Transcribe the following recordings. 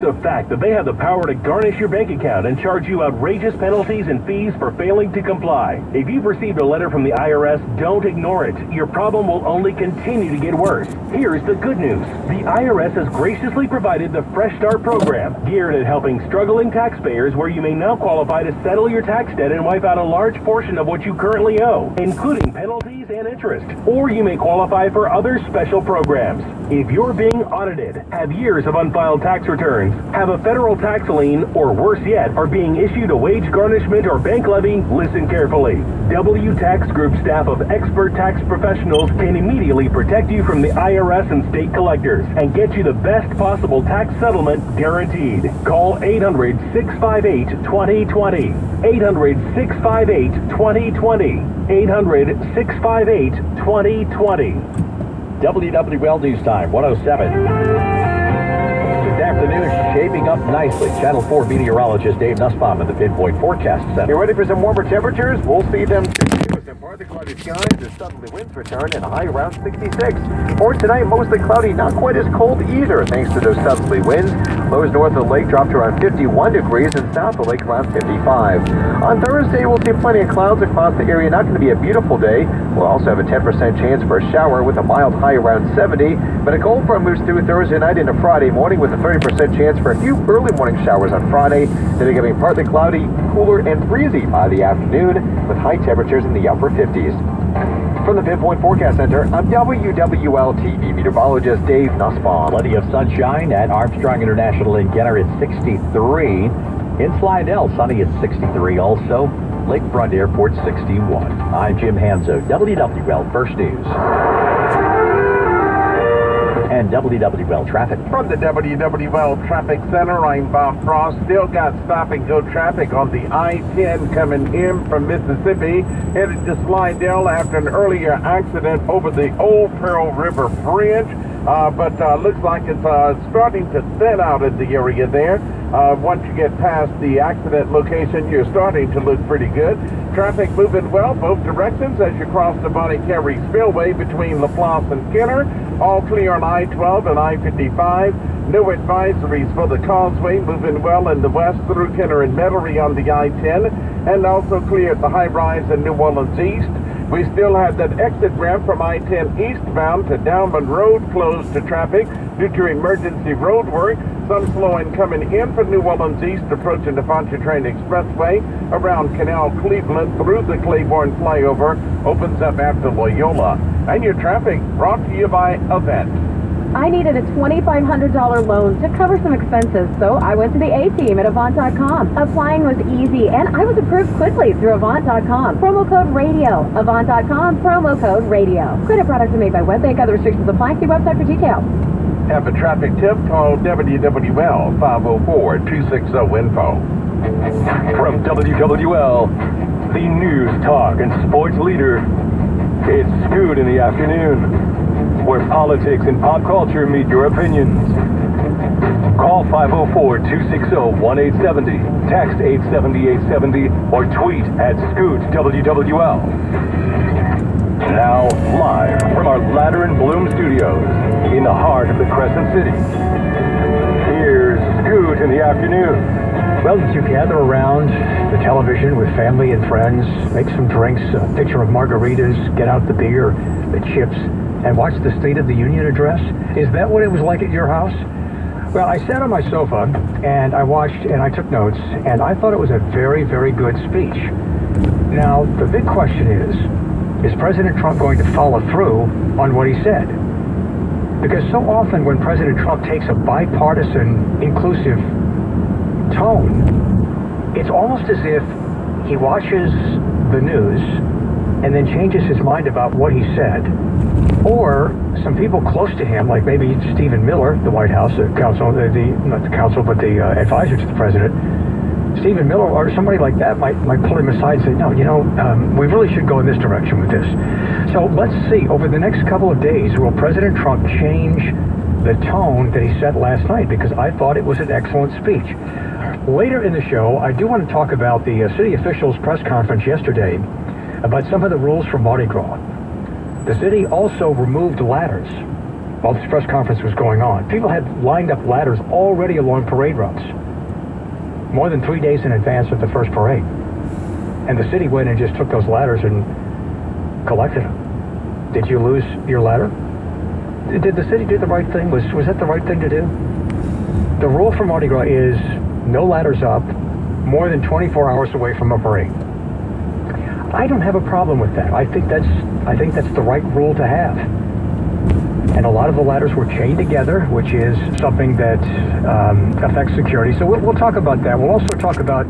The fact that they have the power to garnish your bank account and charge you outrageous penalties and fees for failing to comply. If you've received a letter from the IRS, don't ignore it. Your problem will only continue to get worse. Here's the good news. The IRS has graciously provided the Fresh Start program, geared at helping struggling taxpayers where you may now qualify to settle your tax debt and wipe out a large portion of what you currently owe, including penalties and interest. Or you may qualify for other special programs. If you're being audited, have years of unfiled tax returns, have a federal tax lien, or worse yet, are being issued a wage garnishment or bank levy, listen carefully. W Tax Group staff of expert tax professionals can immediately protect you from the IRS and state collectors and get you the best possible tax settlement guaranteed. Call 800-658-2020. 800-658-2020. 800-658-2020. WWL News Time, 107. This afternoon, shaping up nicely. Channel 4 meteorologist Dave Nussbaum in the Pinpoint Forecast Center. You ready for some warmer temperatures? We'll see them continue with some partly cloudy skies as southerly winds return and a high around 66. For tonight, mostly cloudy, not quite as cold either, thanks to those southerly winds. Lows north of the lake drop to around 51 degrees and south of the lake around 55. On Thursday, we'll see plenty of clouds across the area. Not going to be a beautiful day. We'll also have a 10% chance for a shower with a mild high around 70. But a cold front moves through Thursday night into Friday morning with a 30% chance for a few early morning showers on Friday. Then getting partly cloudy, cooler, and breezy by the afternoon with high temperatures in the upper 50s. From the Pinpoint Forecast Center, I'm WWL TV meteorologist Dave Nussbaum. Plenty of sunshine at Armstrong International in Kenner at 63. In Slidell, sunny at 63 also. Lakefront Airport 61. I'm Jim Hanzo, WWL First News. And WWL Traffic. From the WWL Traffic Center, I'm Bob Frost. Still got stop-and-go traffic on the I-10 coming in from Mississippi, headed to Slidell after an earlier accident over the Old Pearl River Bridge. But looks like it's starting to thin out in the area there. Once you get past the accident location, you're starting to look pretty good. Traffic moving well both directions as you cross the Bonnie Carey Spillway between LaPlace and Kenner. All clear on I-12 and I-55. No advisories for the Causeway, moving well in the west through Kenner and Metairie on the I-10, and also clear at the High Rise in New Orleans East. We still have that exit ramp from I-10 eastbound to Downman Road closed to traffic due to emergency road work. Some slowing coming in from New Orleans East, approaching the Pontchartrain Expressway, around Canal Cleveland through the Claiborne Flyover, opens up after Loyola. And your traffic brought to you by Event. I needed a $2,500 loan to cover some expenses, so I went to the A-Team at Avant.com. Applying was easy, and I was approved quickly through Avant.com. Promo code RADIO. Avant.com, promo code RADIO. Credit products are made by WebBank. Other restrictions apply. See website for details. Have a traffic tip? Call WWL 504-260-INFO. From WWL, the news, talk, and sports leader, it's Scoot in the afternoon, where politics and pop culture meet your opinions. Call 504-260-1870, text 870-870, or tweet at ScootWWL. Now, live from our Ladder and Bloom studios in the heart of the Crescent City, here's Scoot in the afternoon. Well, you gather around the television with family and friends, make some drinks, a picture of margaritas, get out the beer, the chips, and watch the State of the Union address? Is that what it was like at your house? Well, I sat on my sofa, and I watched, and I took notes, and I thought it was a very, very good speech. Now, the big question is President Trump going to follow through on what he said? Because so often when President Trump takes a bipartisan, inclusive tone, it's almost as if he watches the news and then changes his mind about what he said. Or some people close to him, like maybe Stephen Miller, the White House counsel, not the counsel, but the advisor to the president, Stephen Miller or somebody like that might pull him aside and say, no, we really should go in this direction with this. So let's see, over the next couple of days, will President Trump change the tone that he set last night? Because I thought it was an excellent speech. Later in the show, I do want to talk about the city officials' press conference yesterday about some of the rules for Mardi Gras. The city also removed ladders while this press conference was going on. People had lined up ladders already along parade routes, more than 3 days in advance of the first parade. And the city went and just took those ladders and collected them. Did you lose your ladder? Did the city do the right thing? Was that the right thing to do? The rule for Mardi Gras is no ladders up more than 24 hours away from a parade. I don't have a problem with that. I think that's the right rule to have. And a lot of the ladders were chained together, which is something that affects security. So we'll talk about that. We'll also talk about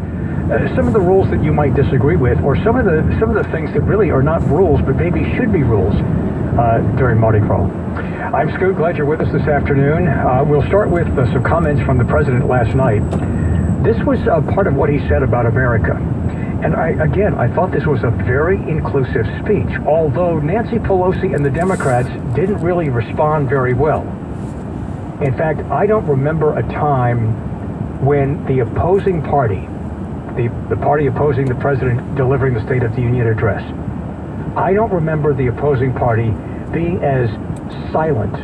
some of the rules that you might disagree with, or some of the things that really are not rules, but maybe should be rules during Mardi Gras. I'm Scoot. Glad you're with us this afternoon. We'll start with some comments from the president last night. This was part of what he said about America. And I thought this was a very inclusive speech, although Nancy Pelosi and the Democrats didn't really respond very well. In fact, I don't remember a time when the opposing party, the party opposing the president delivering the State of the Union address, I don't remember the opposing party being as silent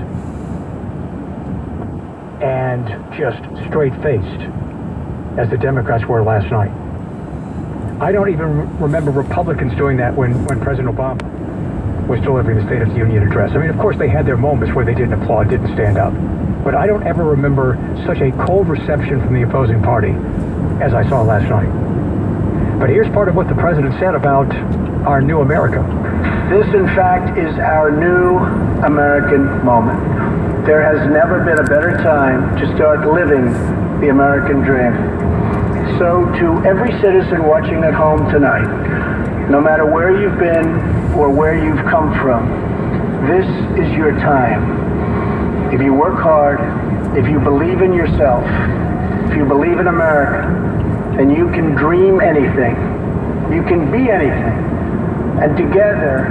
and just straight-faced as the Democrats were last night. I don't even remember Republicans doing that when President Obama was delivering the State of the Union address. I mean, of course, they had their moments where they didn't applaud, didn't stand up. But I don't ever remember such a cold reception from the opposing party as I saw last night. But here's part of what the president said about our new America. This, in fact, is our new American moment. There has never been a better time to start living the American dream. So to every citizen watching at home tonight, no matter where you've been or where you've come from, this is your time. If you work hard, if you believe in yourself, if you believe in America, then you can dream anything. You can be anything. And together,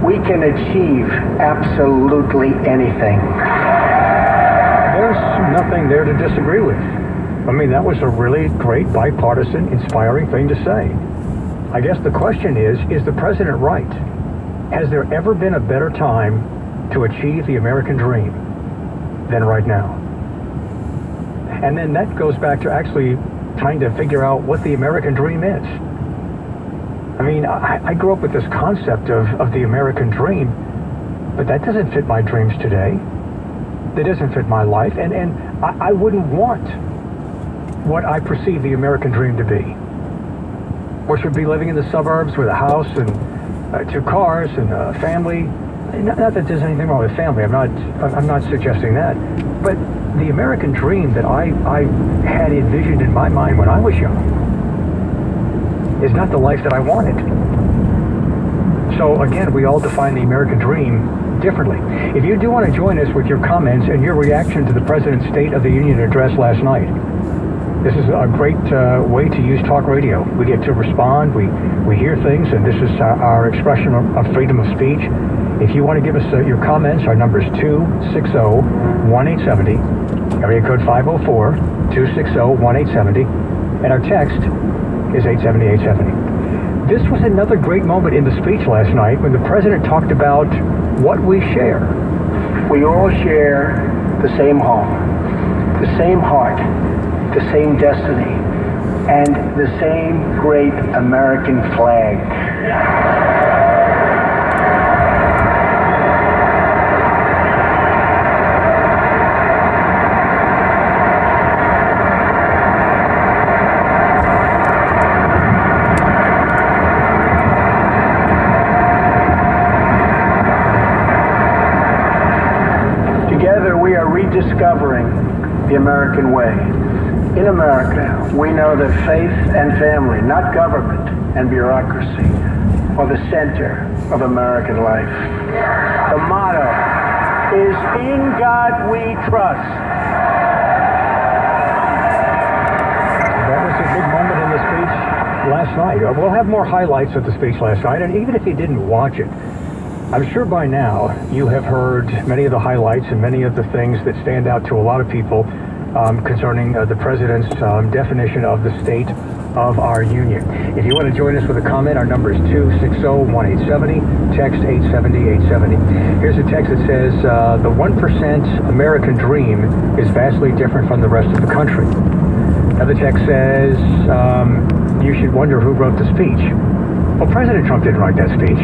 we can achieve absolutely anything. There's nothing there to disagree with. I mean, that was a really great, bipartisan, inspiring thing to say. I guess the question is the president right? Has there ever been a better time to achieve the American dream than right now? And then that goes back to actually trying to figure out what the American dream is. I mean, I grew up with this concept of the American dream, but that doesn't fit my dreams today. That doesn't fit my life, and I wouldn't want what I perceive the American dream to be, which would be living in the suburbs with a house and 2 cars and a family. Not that there's anything wrong with family. I'm not suggesting that. But the American dream that I had envisioned in my mind when I was young is not the life that I wanted. So again, we all define the American dream differently. If you do want to join us with your comments and your reaction to the President's State of the Union address last night, this is a great way to use talk radio. We get to respond, we hear things, and this is our expression of freedom of speech. If you want to give us your comments, our number is 260-1870, area code 504-260-1870, and our text is 870-870. This was another great moment in the speech last night when the president talked about what we share. We all share the same home, the same heart, the same destiny, and the same great American flag. Together we are rediscovering the American way. In America, we know that faith and family, not government and bureaucracy, are the center of American life. The motto is, "In God we trust." That was a big moment in the speech last night. We'll have more highlights of the speech last night, and even if you didn't watch it, I'm sure by now you have heard many of the highlights and many of the things that stand out to a lot of people concerning the president's definition of the state of our union. If you want to join us with a comment, our number is 260-1870, text 870-870. Here's a text that says, the 1% American dream is vastly different from the rest of the country. Another text says, you should wonder who wrote the speech. Well, President Trump didn't write that speech.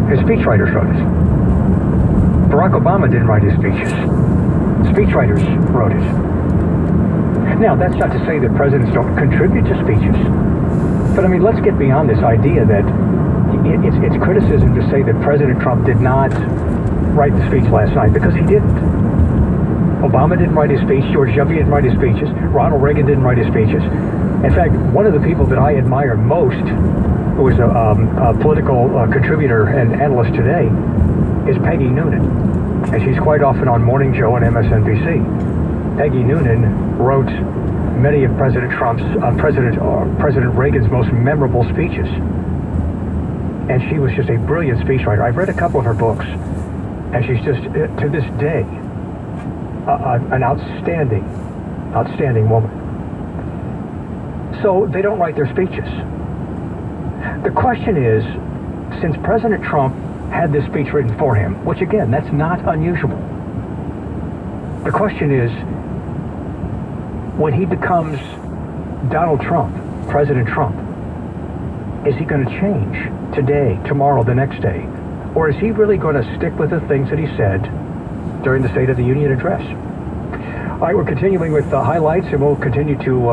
His speechwriters wrote it. Barack Obama didn't write his speeches. Speechwriters wrote it. Now, that's not to say that presidents don't contribute to speeches. But, I mean, let's get beyond this idea that it's criticism to say that President Trump did not write the speech last night, because he didn't. Obama didn't write his speech. George W. didn't write his speeches. Ronald Reagan didn't write his speeches. In fact, one of the people that I admire most, who is a political contributor and analyst today, is Peggy Noonan. And she's quite often on Morning Joe and MSNBC. Peggy Noonan wrote many of President Reagan's most memorable speeches. And she was just a brilliant speechwriter. I've read a couple of her books, and she's just, to this day, an outstanding woman. So they don't write their speeches. The question is, since President Trump had this speech written for him, which again, that's not unusual. The question is, when he becomes Donald Trump, President Trump, is he going to change today, tomorrow, the next day? Or is he really going to stick with the things that he said during the State of the Union address? All right, we're continuing with the highlights, and we'll continue to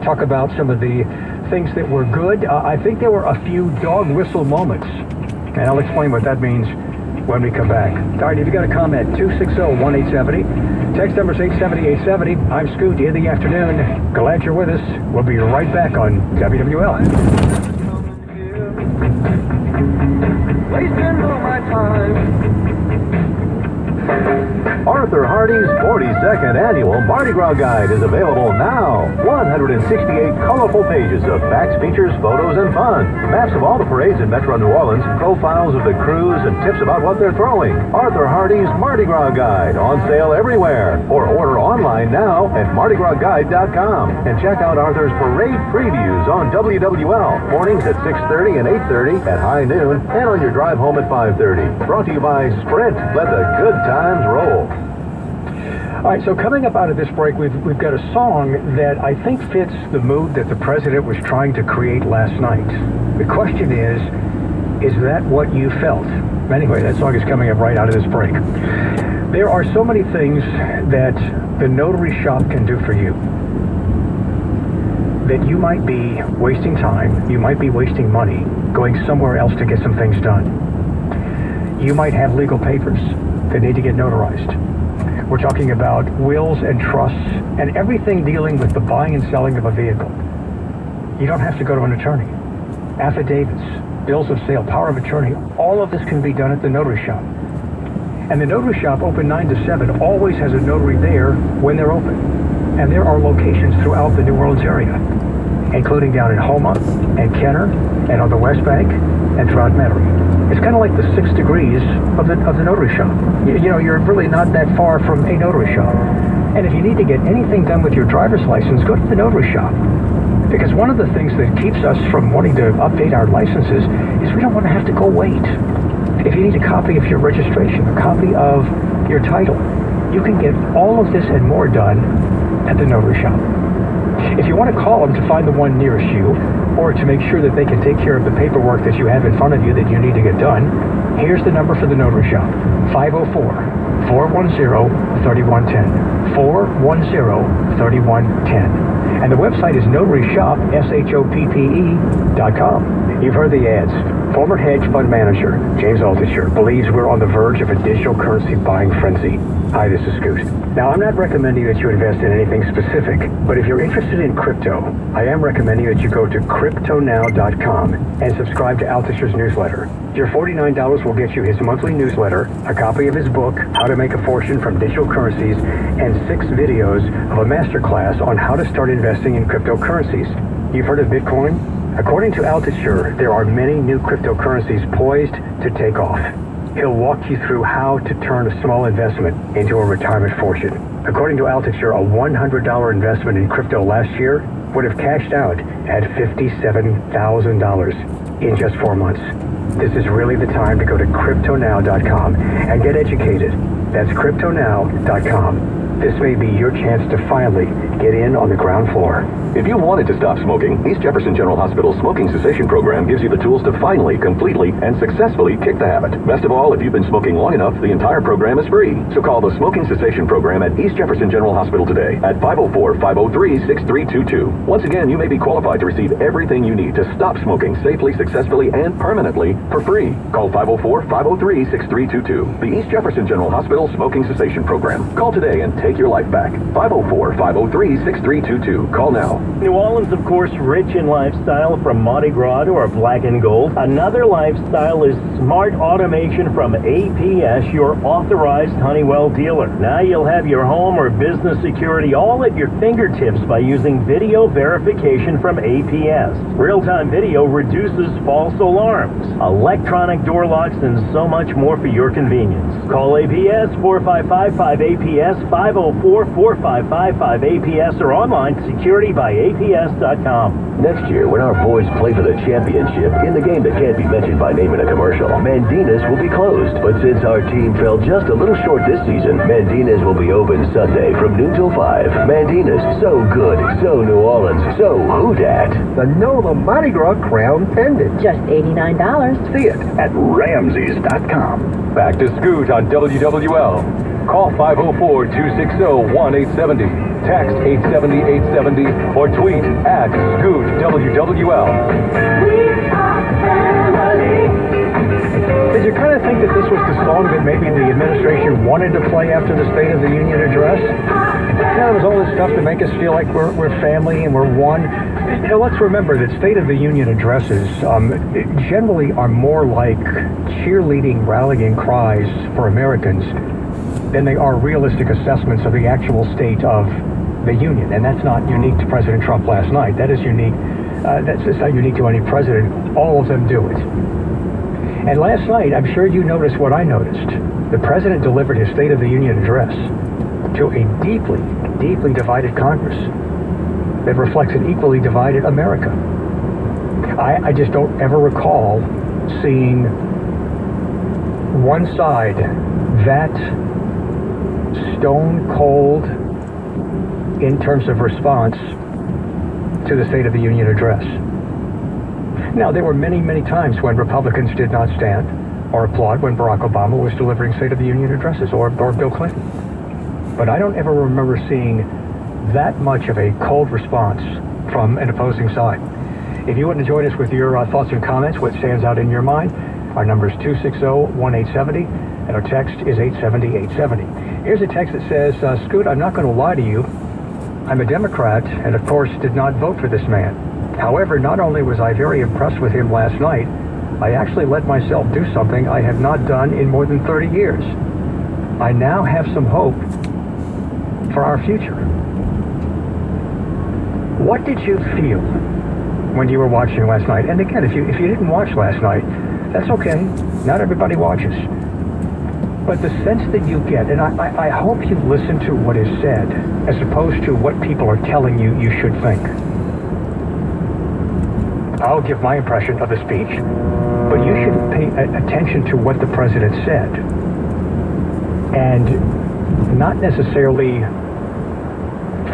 talk about some of the things that were good. I think there were a few dog whistle moments, and I'll explain what that means when we come back. All right, if you got a comment, 260-1870. Text number is 870-870. I'm Scoot in the afternoon. Glad you're with us. We'll be right back on WWL. Wasting all my time. Arthur Hardy's 42nd Annual Mardi Gras Guide is available now. 168 colorful pages of facts, features, photos, and fun. Maps of all the parades in Metro New Orleans, profiles of the crews, and tips about what they're throwing. Arthur Hardy's Mardi Gras Guide, on sale everywhere. Or order online now at MardiGrasGuide.com. And check out Arthur's parade previews on WWL, mornings at 6:30 and 8:30, at high noon, and on your drive home at 5:30. Brought to you by Sprint. Let the good times roll. All right, so coming up out of this break, we've got a song that I think fits the mood that the president was trying to create last night. The question is that what you felt? Anyway, that song is coming up right out of this break. There are so many things that the Notary Shop can do for you that you might be wasting time, you might be wasting money, going somewhere else to get some things done. You might have legal papers that need to get notarized. We're talking about wills and trusts and everything dealing with the buying and selling of a vehicle. You don't have to go to an attorney. Affidavits, bills of sale, power of attorney, all of this can be done at the Notary Shop. And the Notary Shop, open 9 to 7, always has a notary there when they're open. And there are locations throughout the New Orleans area, including down in Houma and Kenner and on the West Bank and throughout Metairie. It's kind of like the 6 degrees of the Notary Shop. You know, you're really not that far from a Notary Shop. And if you need to get anything done with your driver's license, go to the Notary Shop. Because one of the things that keeps us from wanting to update our licenses is we don't want to have to go wait. If you need a copy of your registration, a copy of your title, you can get all of this and more done at the Notary Shop. If you want to call them to find the one nearest you, or to make sure that they can take care of the paperwork that you have in front of you that you need to get done, here's the number for the Notary Shop, 504-410-3110, 410-3110. And the website is notaryshop.com. You've heard the ads. Former hedge fund manager James Altucher believes we're on the verge of a digital currency buying frenzy. Hi, this is Scoot. Now, I'm not recommending that you invest in anything specific, but if you're interested in crypto, I am recommending that you go to cryptonow.com and subscribe to Altucher's newsletter. Your $49 will get you his monthly newsletter, a copy of his book, How to Make a Fortune from Digital Currencies, and 6 videos of a masterclass on how to start investing in cryptocurrencies. You've heard of Bitcoin? According to Altucher, there are many new cryptocurrencies poised to take off. He'll walk you through how to turn a small investment into a retirement fortune. According to Altitude, a $100 investment in crypto last year would have cashed out at $57,000 in just 4 months. This is really the time to go to CryptoNow.com and get educated. That's CryptoNow.com. This may be your chance to finally get in on the ground floor. If you wanted to stop smoking, East Jefferson General Hospital's smoking cessation program gives you the tools to finally, completely, and successfully kick the habit. Best of all, if you've been smoking long enough, the entire program is free. So call the smoking cessation program at East Jefferson General Hospital today at 504-503-6322. Once again, you may be qualified to receive everything you need to stop smoking safely, successfully, and permanently for free. Call 504-503-6322. The East Jefferson General Hospital Smoking Cessation Program. Call today and take your life back. 504-503-6322. Call now. New Orleans, of course, rich in lifestyle from Mardi Gras to our black and gold. Another lifestyle is smart automation from APS, your authorized Honeywell dealer. Now you'll have your home or business security all at your fingertips by using video verification from APS. Real-time video reduces false alarms, electronic door locks, and so much more for your convenience. Call APS 455-5APS, 504-455-5APS, or online security by APS.com. Next year, when our boys play for the championship in the game that can't be mentioned by name in a commercial, Mandina's will be closed. But since our team fell just a little short this season, Mandina's will be open Sunday from noon till 5. Mandina's, so good, so New Orleans, so who dat? The NOLA Mardi Gras crown pendant. Just $89. See it at Ramses.com. Back to Scoot on WWL. Call 504-260-1870. Text 870-870 or tweet at Scoot WWL. Did you kind of think that this was the song that maybe the administration wanted to play after the State of the Union address? There was all this stuff to make us feel like we're family and we're one. Let's remember that State of the Union addresses generally are more like cheerleading, rallying cries for Americans than they are realistic assessments of the actual state of the Union. And that's not unique to President Trump last night. That is unique. It's not unique to any president. All of them do it. And last night, I'm sure you noticed what I noticed. The president delivered his State of the Union address to a deeply, deeply divided Congress that reflects an equally divided America. I just don't ever recall seeing one side that stone cold in terms of response to the State of the Union address. Now, there were many, many times when Republicans did not stand or applaud when Barack Obama was delivering State of the Union addresses, or Bill Clinton. But I don't ever remember seeing that much of a cold response from an opposing side. If you want to join us with your thoughts and comments, what stands out in your mind, our number is 260-1870, and our text is 870-870. Here's a text that says, Scoot, I'm not going to lie to you. I'm a Democrat, and of course did not vote for this man. However, not only was I very impressed with him last night, I actually let myself do something I have not done in more than 30 years. I now have some hope for our future. What did you feel when you were watching last night? And again, if you didn't watch last night, that's okay. Not everybody watches. But the sense that you get, and I hope you listen to what is said, as opposed to what people are telling you you should think. I'll give my impression of the speech, but you should pay attention to what the president said, and not necessarily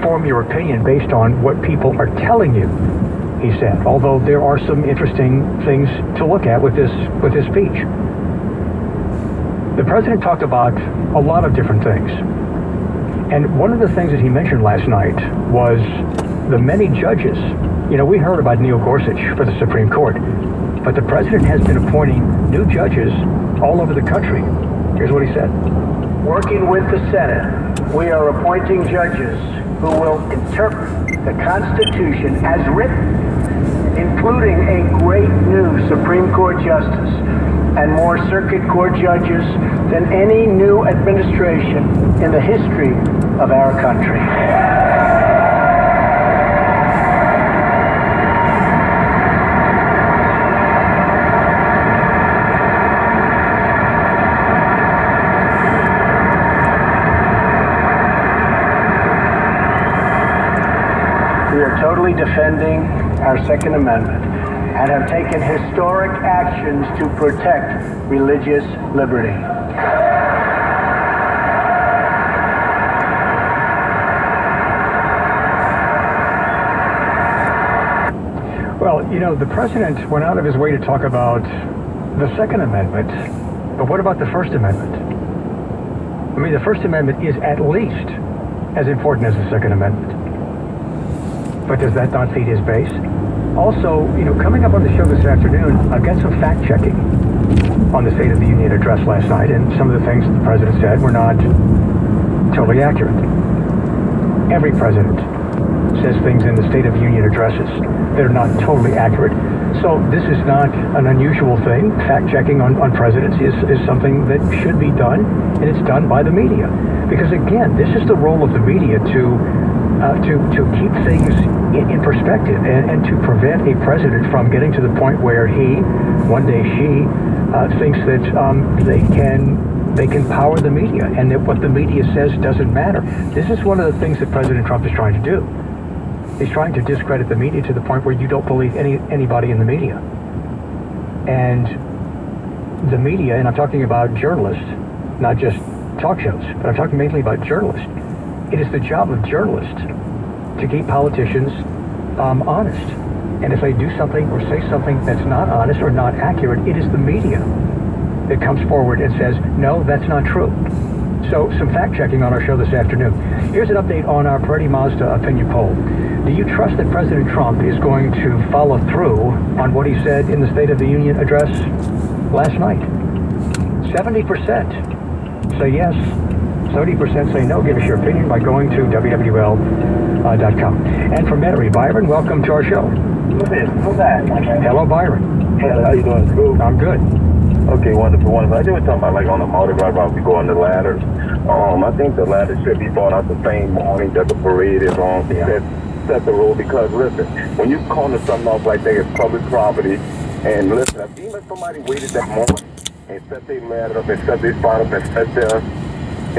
form your opinion based on what people are telling you he said, although there are some interesting things to look at with this speech. The president talked about a lot of different things. And one of the things that he mentioned last night was the many judges. You know, we heard about Neil Gorsuch for the Supreme Court, but the president has been appointing new judges all over the country. Here's what he said. Working with the Senate, we are appointing judges who will interpret the Constitution as written, including a great new Supreme Court justice and more circuit court judges than any new administration in the history of our country. we are totally defending our Second Amendment and have taken historic actions to protect religious liberty. Well, you know, the president went out of his way to talk about the Second Amendment, but what about the First Amendment? I mean, the First Amendment is at least as important as the Second Amendment. But does that not feed his base? Also, you know, coming up on the show this afternoon, I've got some fact-checking on the State of the Union address last night, and some of the things the president said were not totally accurate. Every president says things in the State of the Union addresses that are not totally accurate. So this is not an unusual thing. Fact-checking on presidents is something that should be done, and it's done by the media. Because again, this is the role of the media to keep things in perspective and to prevent a president from getting to the point where he, one day she, thinks that they can power the media and that what the media says doesn't matter. This is one of the things that President Trump is trying to do. He's trying to discredit the media to the point where you don't believe anybody in the media. And the media, and I'm talking about journalists, not just talk shows, but I'm talking mainly about journalists. It is the job of journalists to keep politicians honest. And if they do something or say something that's not honest or not accurate, it is the media that comes forward and says, no, that's not true. So some fact-checking on our show this afternoon. Here's an update on our Party Mazda opinion poll. Do you trust that President Trump is going to follow through on what he said in the State of the Union address last night? 70% say yes, 30% say no. Give us your opinion by going to wwl.com. And from Notary, Byron, welcome to our show. Who's that? Hello, Byron. Hey, how you doing? Good. I'm good. Okay, wonderful. I just was talking about like on the Mardi Gras about we go on the ladders. I think the ladder should be brought out the same morning that the parade is on. Yeah. Set the rule, because listen, when you corner something off like that, it's public property. And listen, even if somebody waited that morning and set their ladder up and set their spot up and set their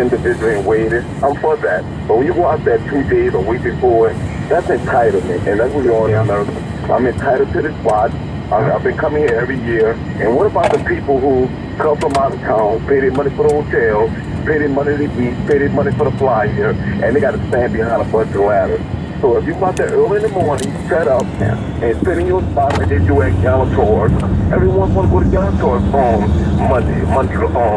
individually and waited, I'm for that. But when you go out there 2 days or week before, that's entitlement, and that's what you're on in America. I'm entitled to this spot. I've been coming here every year. And what about the people who come from out of town, pay their money for the hotel, pay their money to eat, pay their money for the fly here, and they got to stand behind a bunch of ladders? So if you go out there early in the morning, set up, and sit in your spot like they do at Galatours, everyone want to go to Galatours on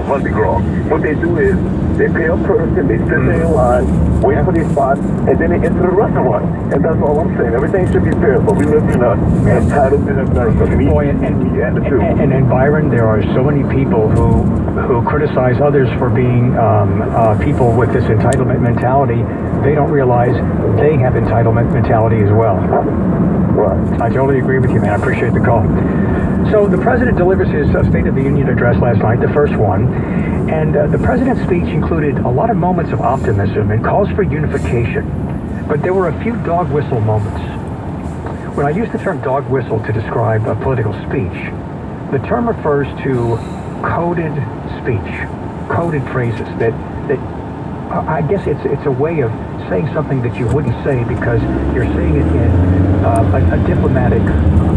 Mardi Gras. What they do is they pay a person, they sit there in line, wait for their spot, and then they enter the restaurant. And that's all I'm saying. Everything should be fair, but we live in a entitled in America. And Byron, there are so many people who criticize others for being people with this entitlement mentality. They don't realize they have entitlement mentality as well. Right. I totally agree with you, man. I appreciate the call. So the president delivers his State of the Union address last night, the first one, and the president's speech included a lot of moments of optimism and calls for unification, but there were a few dog whistle moments. When I use the term dog whistle to describe a political speech, the term refers to coded speech, coded phrases that I guess it's a way of saying something that you wouldn't say because you're saying it in a diplomatic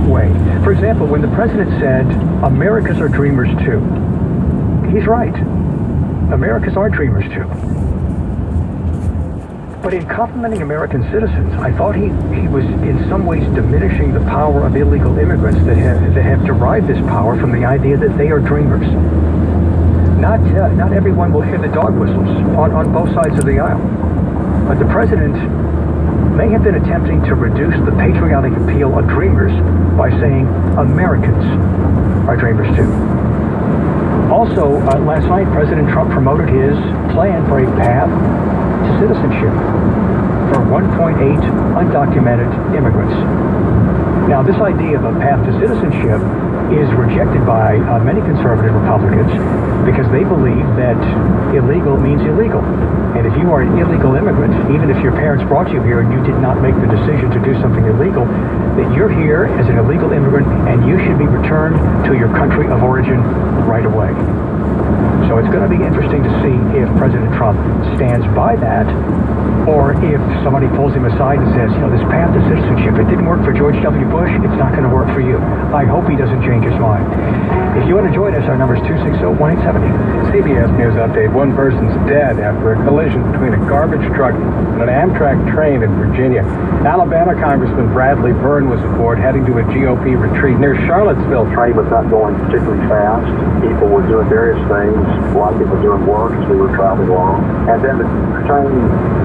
way. For example, when the president said, Americans are dreamers too, he's right. Americans are dreamers too. But in complimenting American citizens, I thought he was in some ways diminishing the power of illegal immigrants that have derived this power from the idea that they are dreamers. Not everyone will hear the dog whistles on both sides of the aisle. But the president may have been attempting to reduce the patriotic appeal of dreamers by saying Americans are dreamers too. Also, last night, President Trump promoted his plan for a path to citizenship for 1.8 undocumented immigrants. Now, this idea of a path to citizenship is rejected by many conservative Republicans because they believe that illegal means illegal. And if you are an illegal immigrant, even if your parents brought you here and you did not make the decision to do something illegal, that you're here as an illegal immigrant and you should be returned to your country of origin right away. So it's going to be interesting to see if President Trump stands by that Or if somebody pulls him aside and says, this path to citizenship, it didn't work for George W. Bush, it's not going to work for you. I hope he doesn't change his mind. If you want to join us, our number is 260-1870. CBS News update. One person's dead after a collision between a garbage truck and an Amtrak train in Virginia. Alabama Congressman Bradley Byrne was aboard heading to a GOP retreat near Charlottesville. The train was not going particularly fast. People were doing various things. A lot of people doing work as we were traveling along. And then the train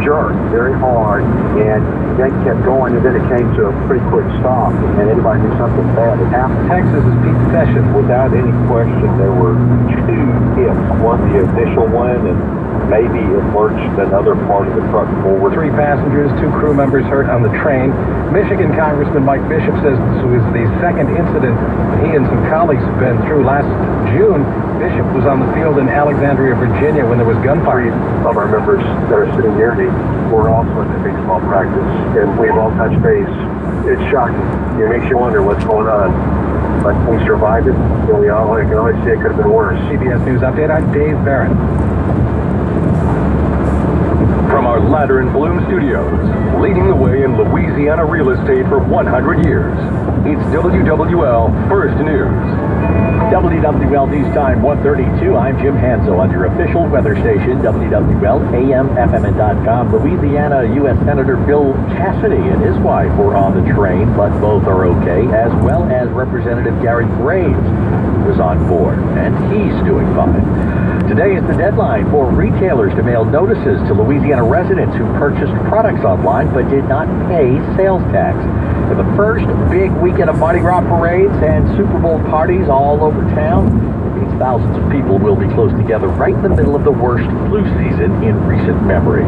jerked very hard, and then kept going, and then it came to a pretty quick stop, and everybody knew something bad had happened. Texas's Pete Sessions. Without any question, there were 2 hits. One, the initial one, and maybe it lurched another part of the truck forward. 3 passengers, 2 crew members hurt on the train. Michigan Congressman Mike Bishop says this was the second incident he and some colleagues have been through. Last June, Bishop was on the field in Alexandria, Virginia, when there was gunfire. 3 of our members that are sitting near me were also in the baseball practice, and we've all touched base. It's shocking. It makes you wonder what's going on. But we survived it, and we all, I can always say it could have been worse. CBS News Update, I'm Dave Barrett. From our Ladder and Bloom studios, leading the way in Louisiana real estate for 100 years, it's WWL First News. WWL News Time 1:32. I'm Jim Hanso on your official weather station, WWL AM/FM.com. Louisiana U.S. Senator Bill Cassidy and his wife were on the train, but both are okay, as well as Representative Gary Graves was on board, and he's doing fine. Today is the deadline for retailers to mail notices to Louisiana residents who purchased products online but did not pay sales tax. For the first big weekend of Mardi Gras parades and Super Bowl parties all over town, it means thousands of people will be close together right in the middle of the worst flu season in recent memory.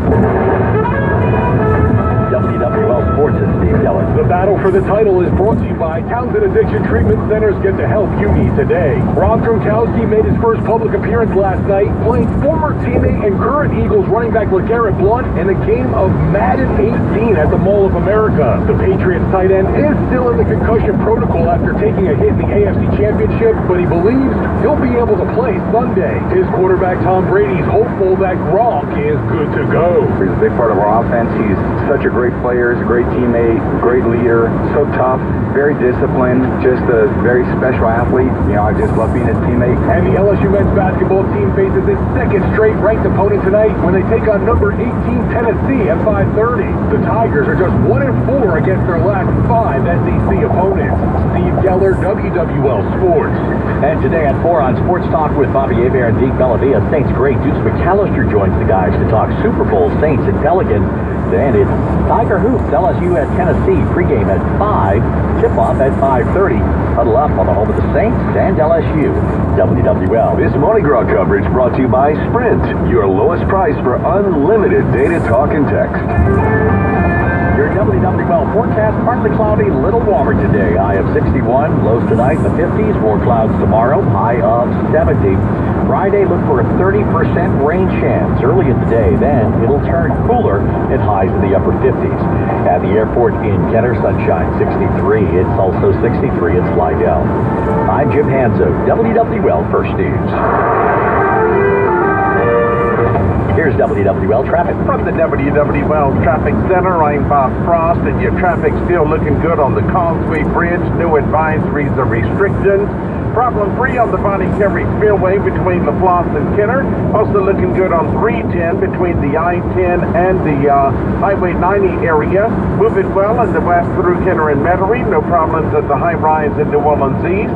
WWL Sports and Steve Keller. The battle for the title is brought to you by Townsend Addiction Treatment Centers. Get the help you need today. Rob Gronkowski made his first public appearance last night, playing former teammate and current Eagles running back LeGarrette Blount in a game of Madden 18 at the Mall of America. The Patriots tight end is still in the concussion protocol after taking a hit in the AFC Championship, but he believes he'll be able to play Sunday. His quarterback Tom Brady's hopeful that Gronk is good to go. He's a big part of our offense. He's such a great player, he's a great teammate, great leader, so tough, very disciplined, just a very special athlete. I just love being his teammate. And the LSU men's basketball team faces its second straight ranked opponent tonight when they take on number 18 Tennessee at 5:30. The Tigers are just 1-4 against their last 5 SEC opponents. Steve Geller, WWL Sports. And today at 4 on Sports Talk with Bobby Hebert and Deke Bellavia, Saints great Deuce McAllister joins the guys to talk Super Bowl, Saints and Pelicans. And it's Tiger Hoops, LSU at Tennessee, pregame at 5, tip-off at 5:30. Huddle up on the home of the Saints and LSU. WWL. This Mardi Gras coverage brought to you by Sprint, your lowest price for unlimited data, talk, and text. Your WWL forecast, partly cloudy, a little warmer today. High of 61, lows tonight in the 50s, more clouds tomorrow, high of 70. Friday, look for a 30% rain chance early in the day. Then it'll turn cooler and highs in the upper 50s. At the airport in Kenner, sunshine 63. It's also 63 in Slidell. I'm Jim Hanso, WWL First News. Here's WWL traffic. From the WWL Traffic Center, I'm Bob Frost, and your traffic's still looking good on the Causeway Bridge. New advisories or restrictions. Problem-free on the Bonnie Kerry Spillway between LaFlosse and Kenner. Also looking good on 310 between the I-10 and the Highway 90 area. Moving well in the west through Kenner and Metairie. No problems at the High Rise in New Orleans East.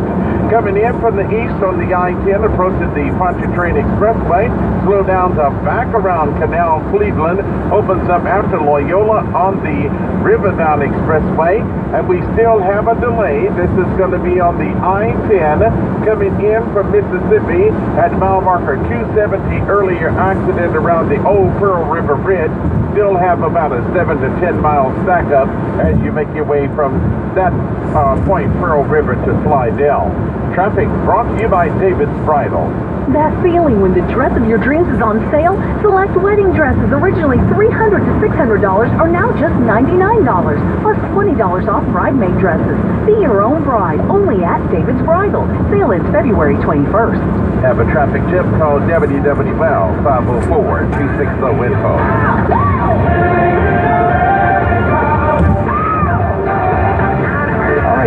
Coming in from the east on the I-10, approaching the Pontchartrain Expressway. Slow down to back around Canal Cleveland. Opens up after Loyola on the Riverdown Expressway. And we still have a delay. This is going to be on the I-10 coming in from Mississippi at mile marker 270. Earlier accident around the old Pearl River Bridge. Still have about a 7 to 10 mile stack up as you make your way from that point, Pearl River, to Slidell. Traffic brought to you by David's Bridal. That feeling when the dress of your dreams is on sale? Select wedding dresses originally $300 to $600 are now just $99, plus $20 off bridesmaid dresses. Be your own bride, only at David's Bridal. Sale ends February 21st. Have a traffic tip? Call WWL 504-260-INFO.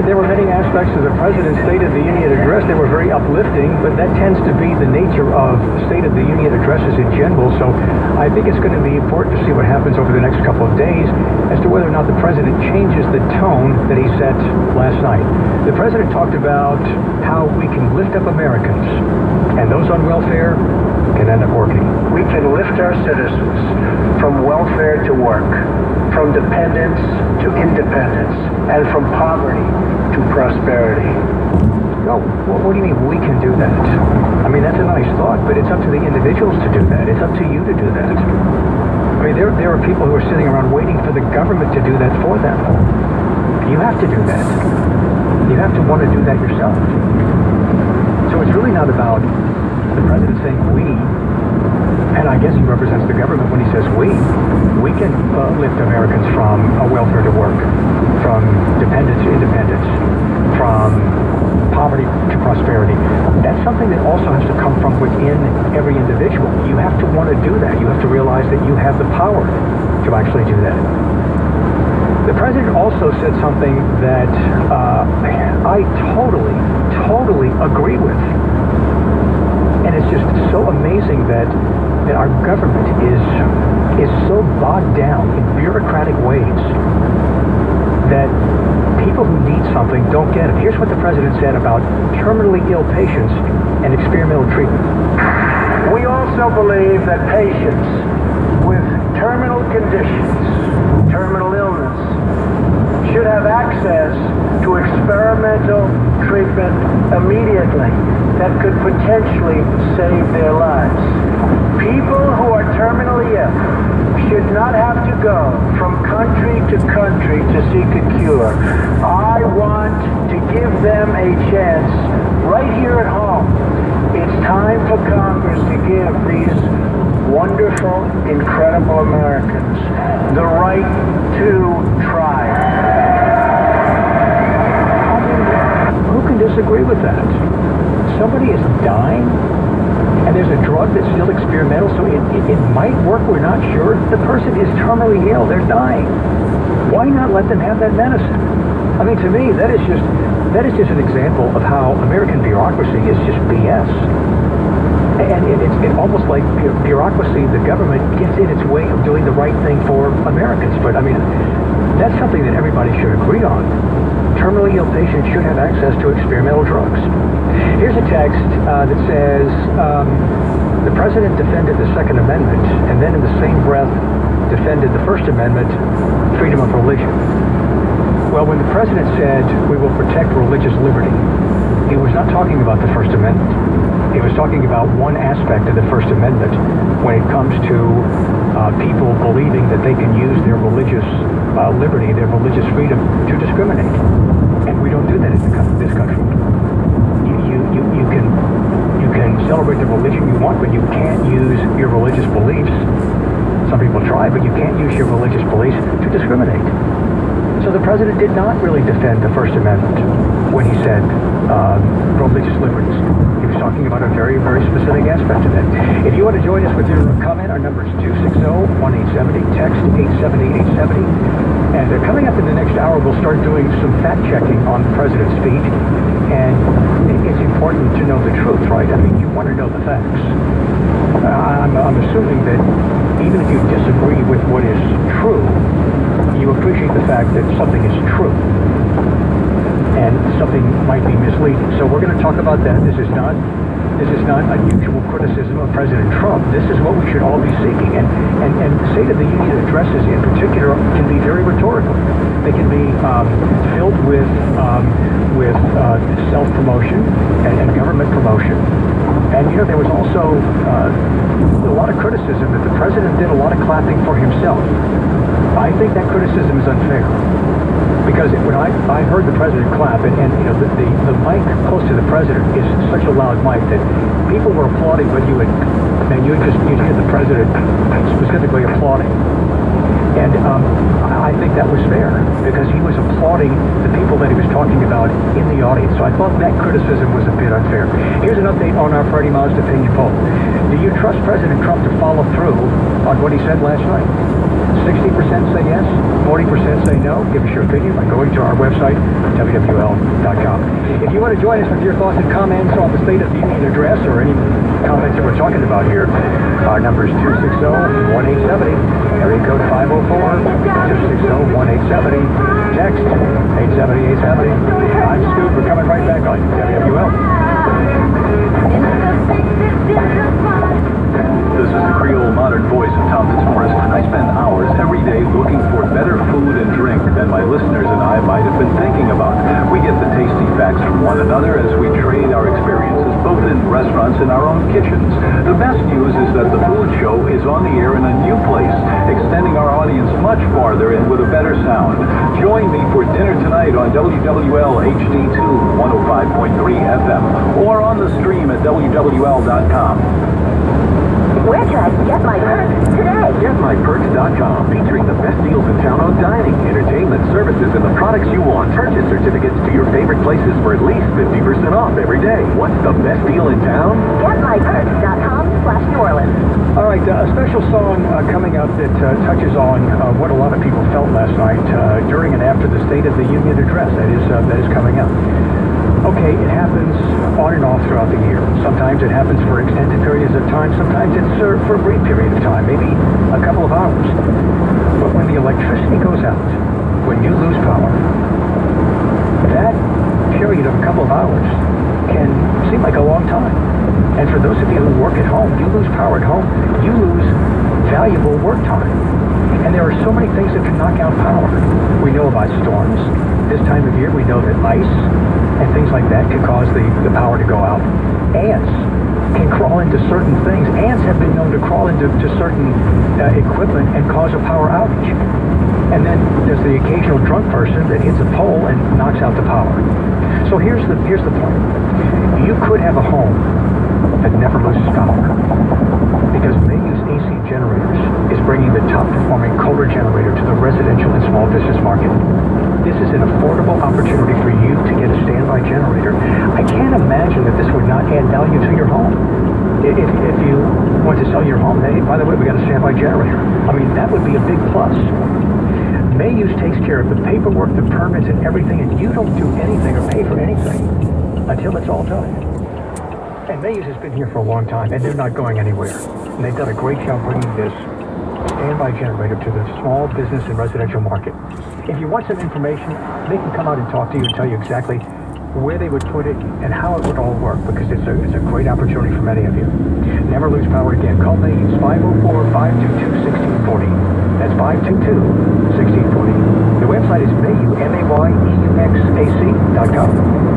There were many aspects of the President's State of the Union address that were very uplifting, but that tends to be the nature of State of the Union addresses in general. So I think it's going to be important to see what happens over the next couple of days as to whether or not the President changes the tone that he set last night. The President talked about how we can lift up Americans, and those on welfare can end up working. We can lift our citizens from welfare to work, from dependence to independence, and from poverty to prosperity. No, what do you mean we can do that? I mean, that's a nice thought, but it's up to the individuals to do that. It's up to you to do that. I mean, there are people who are sitting around waiting for the government to do that for them. You have to do that. You have to want to do that yourself. So it's really not about the President saying we, and I guess he represents the government when he says we. We can lift Americans from welfare to work, from dependence to independence, from poverty to prosperity. That's something that also has to come from within every individual. You have to want to do that. You have to realize that you have the power to actually do that. The President also said something that I totally agree with. And it's just so amazing that our government is so bogged down in bureaucratic ways that people who need something don't get it. Here's what the President said about terminally ill patients and experimental treatment. We also believe that patients with terminal conditions, terminal illness, should have access to experimental treatment immediately that could potentially save their lives. People who are terminally ill should not have to go from country to country to seek a cure. I want to give them a chance right here at home. It's time for Congress to give these wonderful, incredible Americans the right to try. Who can disagree with that? Somebody is dying, and there's a drug that's still experimental, so it might work, we're not sure. The person is terminally ill, they're dying. Why not let them have that medicine? I mean, to me, that is just an example of how American bureaucracy is just BS. And it's almost like bureaucracy, the government gets in its way of doing the right thing for Americans. But I mean, that's something that everybody should agree on. Terminally ill patients should have access to experimental drugs. Here's a text that says, the President defended the Second Amendment, and then in the same breath defended the First Amendment, freedom of religion. Well, when the President said, we will protect religious liberty, he was not talking about the First Amendment. He was talking about one aspect of the First Amendment when it comes to people believing that they can use their religious liberty, their religious freedom to discriminate. And we don't do that in this country. You can celebrate the religion you want, but you can't use your religious beliefs. Some people try, but you can't use your religious beliefs to discriminate. So the President did not really defend the First Amendment when he said religious liberties. He was talking about a very, very specific aspect of it. If you want to join us with your comment, our number is 260-1870, text 870-870. And coming up in the next hour, we'll start doing some fact-checking on the President's speech. And it's important to know the truth, right? I mean, you want to know the facts. I'm assuming that even if you disagree with what is true, you appreciate the fact that something is true and something might be misleading. So we're going to talk about that. This is not unusual criticism of President Trump. This is what we should all be seeking. And State of the Union addresses in particular can be very rhetorical. They can be filled with self-promotion and government promotion. And, you know, there was also a lot of criticism that the President did a lot of clapping for himself. I think that criticism is unfair. Because Because when I heard the president clap, and you know, the mic close to the president is such a loud mic that people were applauding, but you'd hear the president specifically applauding. And I think that was fair, because he was applauding the people that he was talking about in the audience. So I thought that criticism was a bit unfair. Here's an update on our Freddie Mazda opinion poll. Do you trust President Trump to follow through on what he said last night? 60% say yes, 40% say no. Give us your opinion by going to our website, WWL.com. If you want to join us with your thoughts and comments on the State of the Union address or any comments that we're talking about here, our number is 260-1870, area code 504-260-1870, text 870-870. I'm Scoop. We're coming right back on WWL. This is the Creole modern voice of Tom Fitzmaurice. I spend hours every day looking for better food and drink than my listeners and I might have been thinking about. We get the tasty facts from one another as we trade our experiences, both in restaurants and our own kitchens. The best news is that the food show is on the air in a new place, extending our audience much farther and with a better sound. Join me for dinner tonight on WWL HD2 105.3 FM or on the stream at WWL.com. Where can I get my perks today? GetMyPerks.com, featuring the best deals in town on dining, entertainment, services, and the products you want. Purchase certificates to your favorite places for at least 50% off every day. What's the best deal in town? GetMyPerks.com/New Orleans. All right, a special song coming up that touches on what a lot of people felt last night during and after the State of the Union address. That is coming up. Okay, it happens on and off throughout the year. Sometimes it happens for extended periods of time. Sometimes it's for a brief period of time, maybe a couple of hours. But when the electricity goes out, when you lose power, that period of a couple of hours can seem like a long time. And for those of you who work at home, you lose power at home, you lose valuable work time. And there are so many things that can knock out power. We know about storms. This time of year, we know that ice and things like that can cause the power to go out. Ants can crawl into certain things. Ants have been known to crawl into certain equipment and cause a power outage. And then there's the occasional drunk person that hits a pole and knocks out the power. So here's the point. You could have a home that never loses power, because Mayu's AC Generators is bringing the top performing Kohler generator to the residential and small business market. This is an affordable opportunity for you to get a standby generator. I can't imagine that this would not add value to your home. If you want to sell your home, hey, by the way, we got a standby generator. I mean, that would be a big plus. Mayu's takes care of the paperwork, the permits, and everything, and you don't do anything or pay for anything until it's all done. And Mayu's has been here for a long time, and they're not going anywhere. And they've done a great job bringing this standby generator to the small business and residential market. If you want some information, they can come out and talk to you and tell you exactly where they would put it and how it would all work, because it's a great opportunity for many of you. Never lose power again. Call Mayu's 504-522-1640. That's 522-1640. The website is Mayu, MAYEUXAC.com.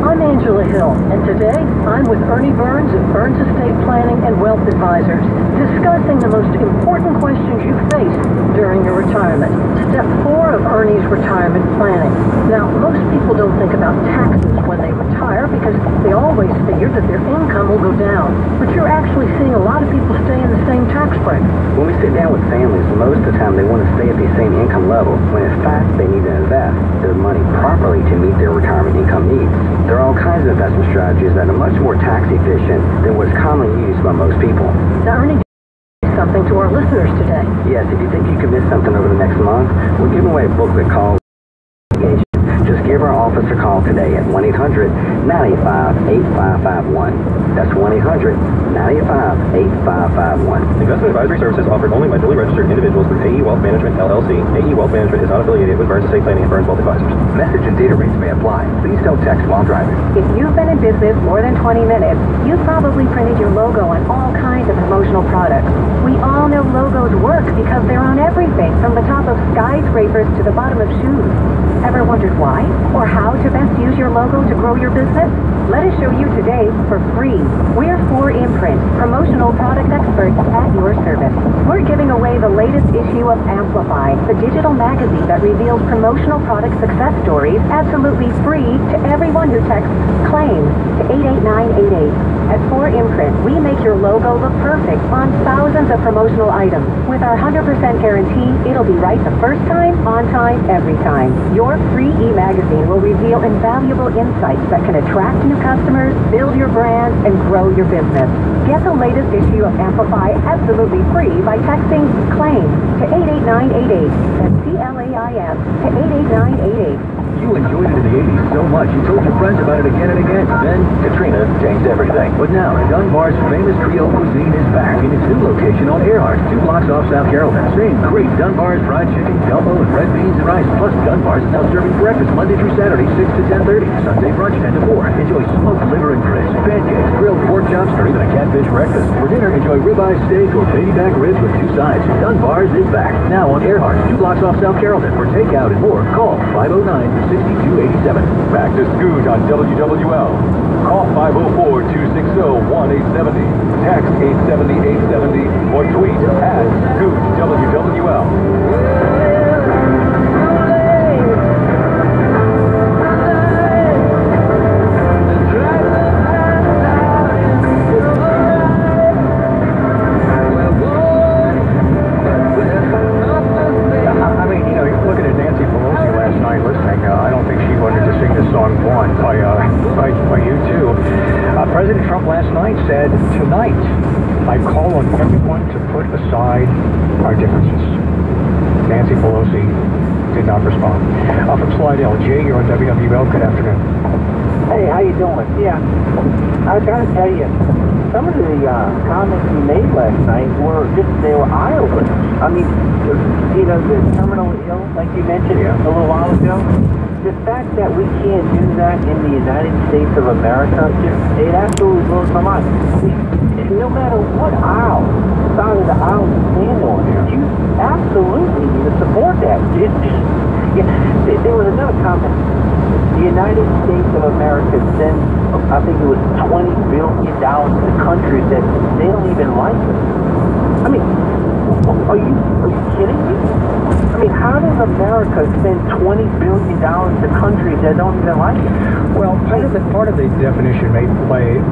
I'm Angela Hill, and today I'm with Ernie Burns of Burns Estate Planning and Wealth Advisors, discussing the most important questions you face during your retirement. Step 4 of Ernie's retirement planning. Now, most people don't think about taxes when they retire because they always figure that their income will go down. But you're actually seeing a lot of people stay in the same tax bracket. When we sit down with families, most of the time they want to stay at the same income level, when in fact they need to invest their money properly to meet their retirement income needs. There are all kinds of investment strategies that are much more tax efficient than what's commonly used by most people. Now, Ernie, something to our listeners today. Yes, if you think you could miss something over the next month, we're giving away a booklet called Just give our office a call today at 1-800-985-8551. That's 1-800-985-8551. Investment advisory services offered only by duly registered individuals through AE Wealth Management, LLC. AE Wealth Management is not affiliated with Burns Estate Planning and Burns Wealth Advisors. Message and data rates may apply. Please don't text while driving. If you've been in business more than 20 minutes, you've probably printed your logo on all kinds of promotional products. We all know logos work because they're on everything, from the top of skyscrapers to the bottom of shoes. Ever wondered why or how to best use your logo to grow your business? Let us show you today for free. We're 4imprint, promotional product experts at your service. We're giving away the latest issue of Amplify, the digital magazine that reveals promotional product success stories absolutely free to everyone who texts CLAIM to 88988. At 4imprint, we make your logo look perfect on thousands of promotional items. With our 100% guarantee, it'll be right the first time, on time, every time. Your free e-magazine will reveal invaluable insights that can attract new customers, build your brand, and grow your business. Get the latest issue of Amplify absolutely free by texting CLAIM to 88988. That's CLAIM to 88988. You enjoyed it in the 80s so much, you told your friends about it again and again. Then, Katrina changed everything. But now, Dunbar's famous Creole cuisine is back in its new location on Earhart, 2 blocks off South Carolina. Same great Dunbar's fried chicken, gumbo, and red beans and rice. Plus, Dunbar's is now serving breakfast Monday through Saturday, 6 to 10:30. Sunday brunch, 10 to 4. Enjoy smoked liver and grits, pancakes, grilled pork chops, or even a catfish breakfast. For dinner, enjoy ribeye steak or baby back ribs with 2 sides. Dunbar's is back. Now on Earhart, 2 blocks off South Carolina. For takeout and more, call 509-6287. Back to Scoot on WWL. Call 504-260-1870. Text 870-870 or tweet at Scoot WWL. President Trump last night said, tonight, I call on everyone to put aside our differences. Nancy Pelosi did not respond. From Slidell, Jay, you're on WWL. Good afternoon. Hey, how you doing? Yeah, I was trying to tell you, some of the comments he made last night they were eye-openers. I mean, you know, the terminally ill, like you mentioned a little while ago, the fact that we can't do that in the United States of America, it absolutely blows my mind. No matter what side of the aisle you stand on, you absolutely need to support that. There was another comment. The United States of America sends, I think it was $20 billion to countries that they don't even like us. I mean, are you kidding me? I mean, how does America spend $20 billion to countries that don't even like it? Well, part of the definition may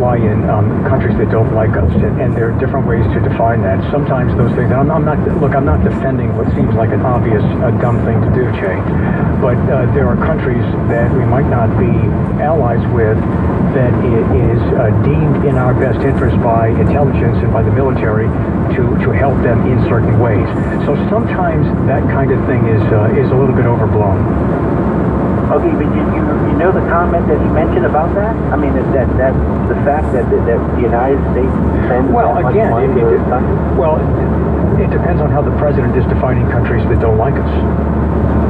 lie in countries that don't like us, and there are different ways to define that. Sometimes those things, and I'm not defending what seems like an obvious, dumb thing to do, Jay, but there are countries that we might not be allies with that it is deemed in our best interest by intelligence and by the military to help them in certain ways. So sometimes that kind of thing is a little bit overblown. Okay, but you know the comment that he mentioned about that? I mean, that the fact that the United States sends that much money to this country? Well, it depends on how the president is defining countries that don't like us.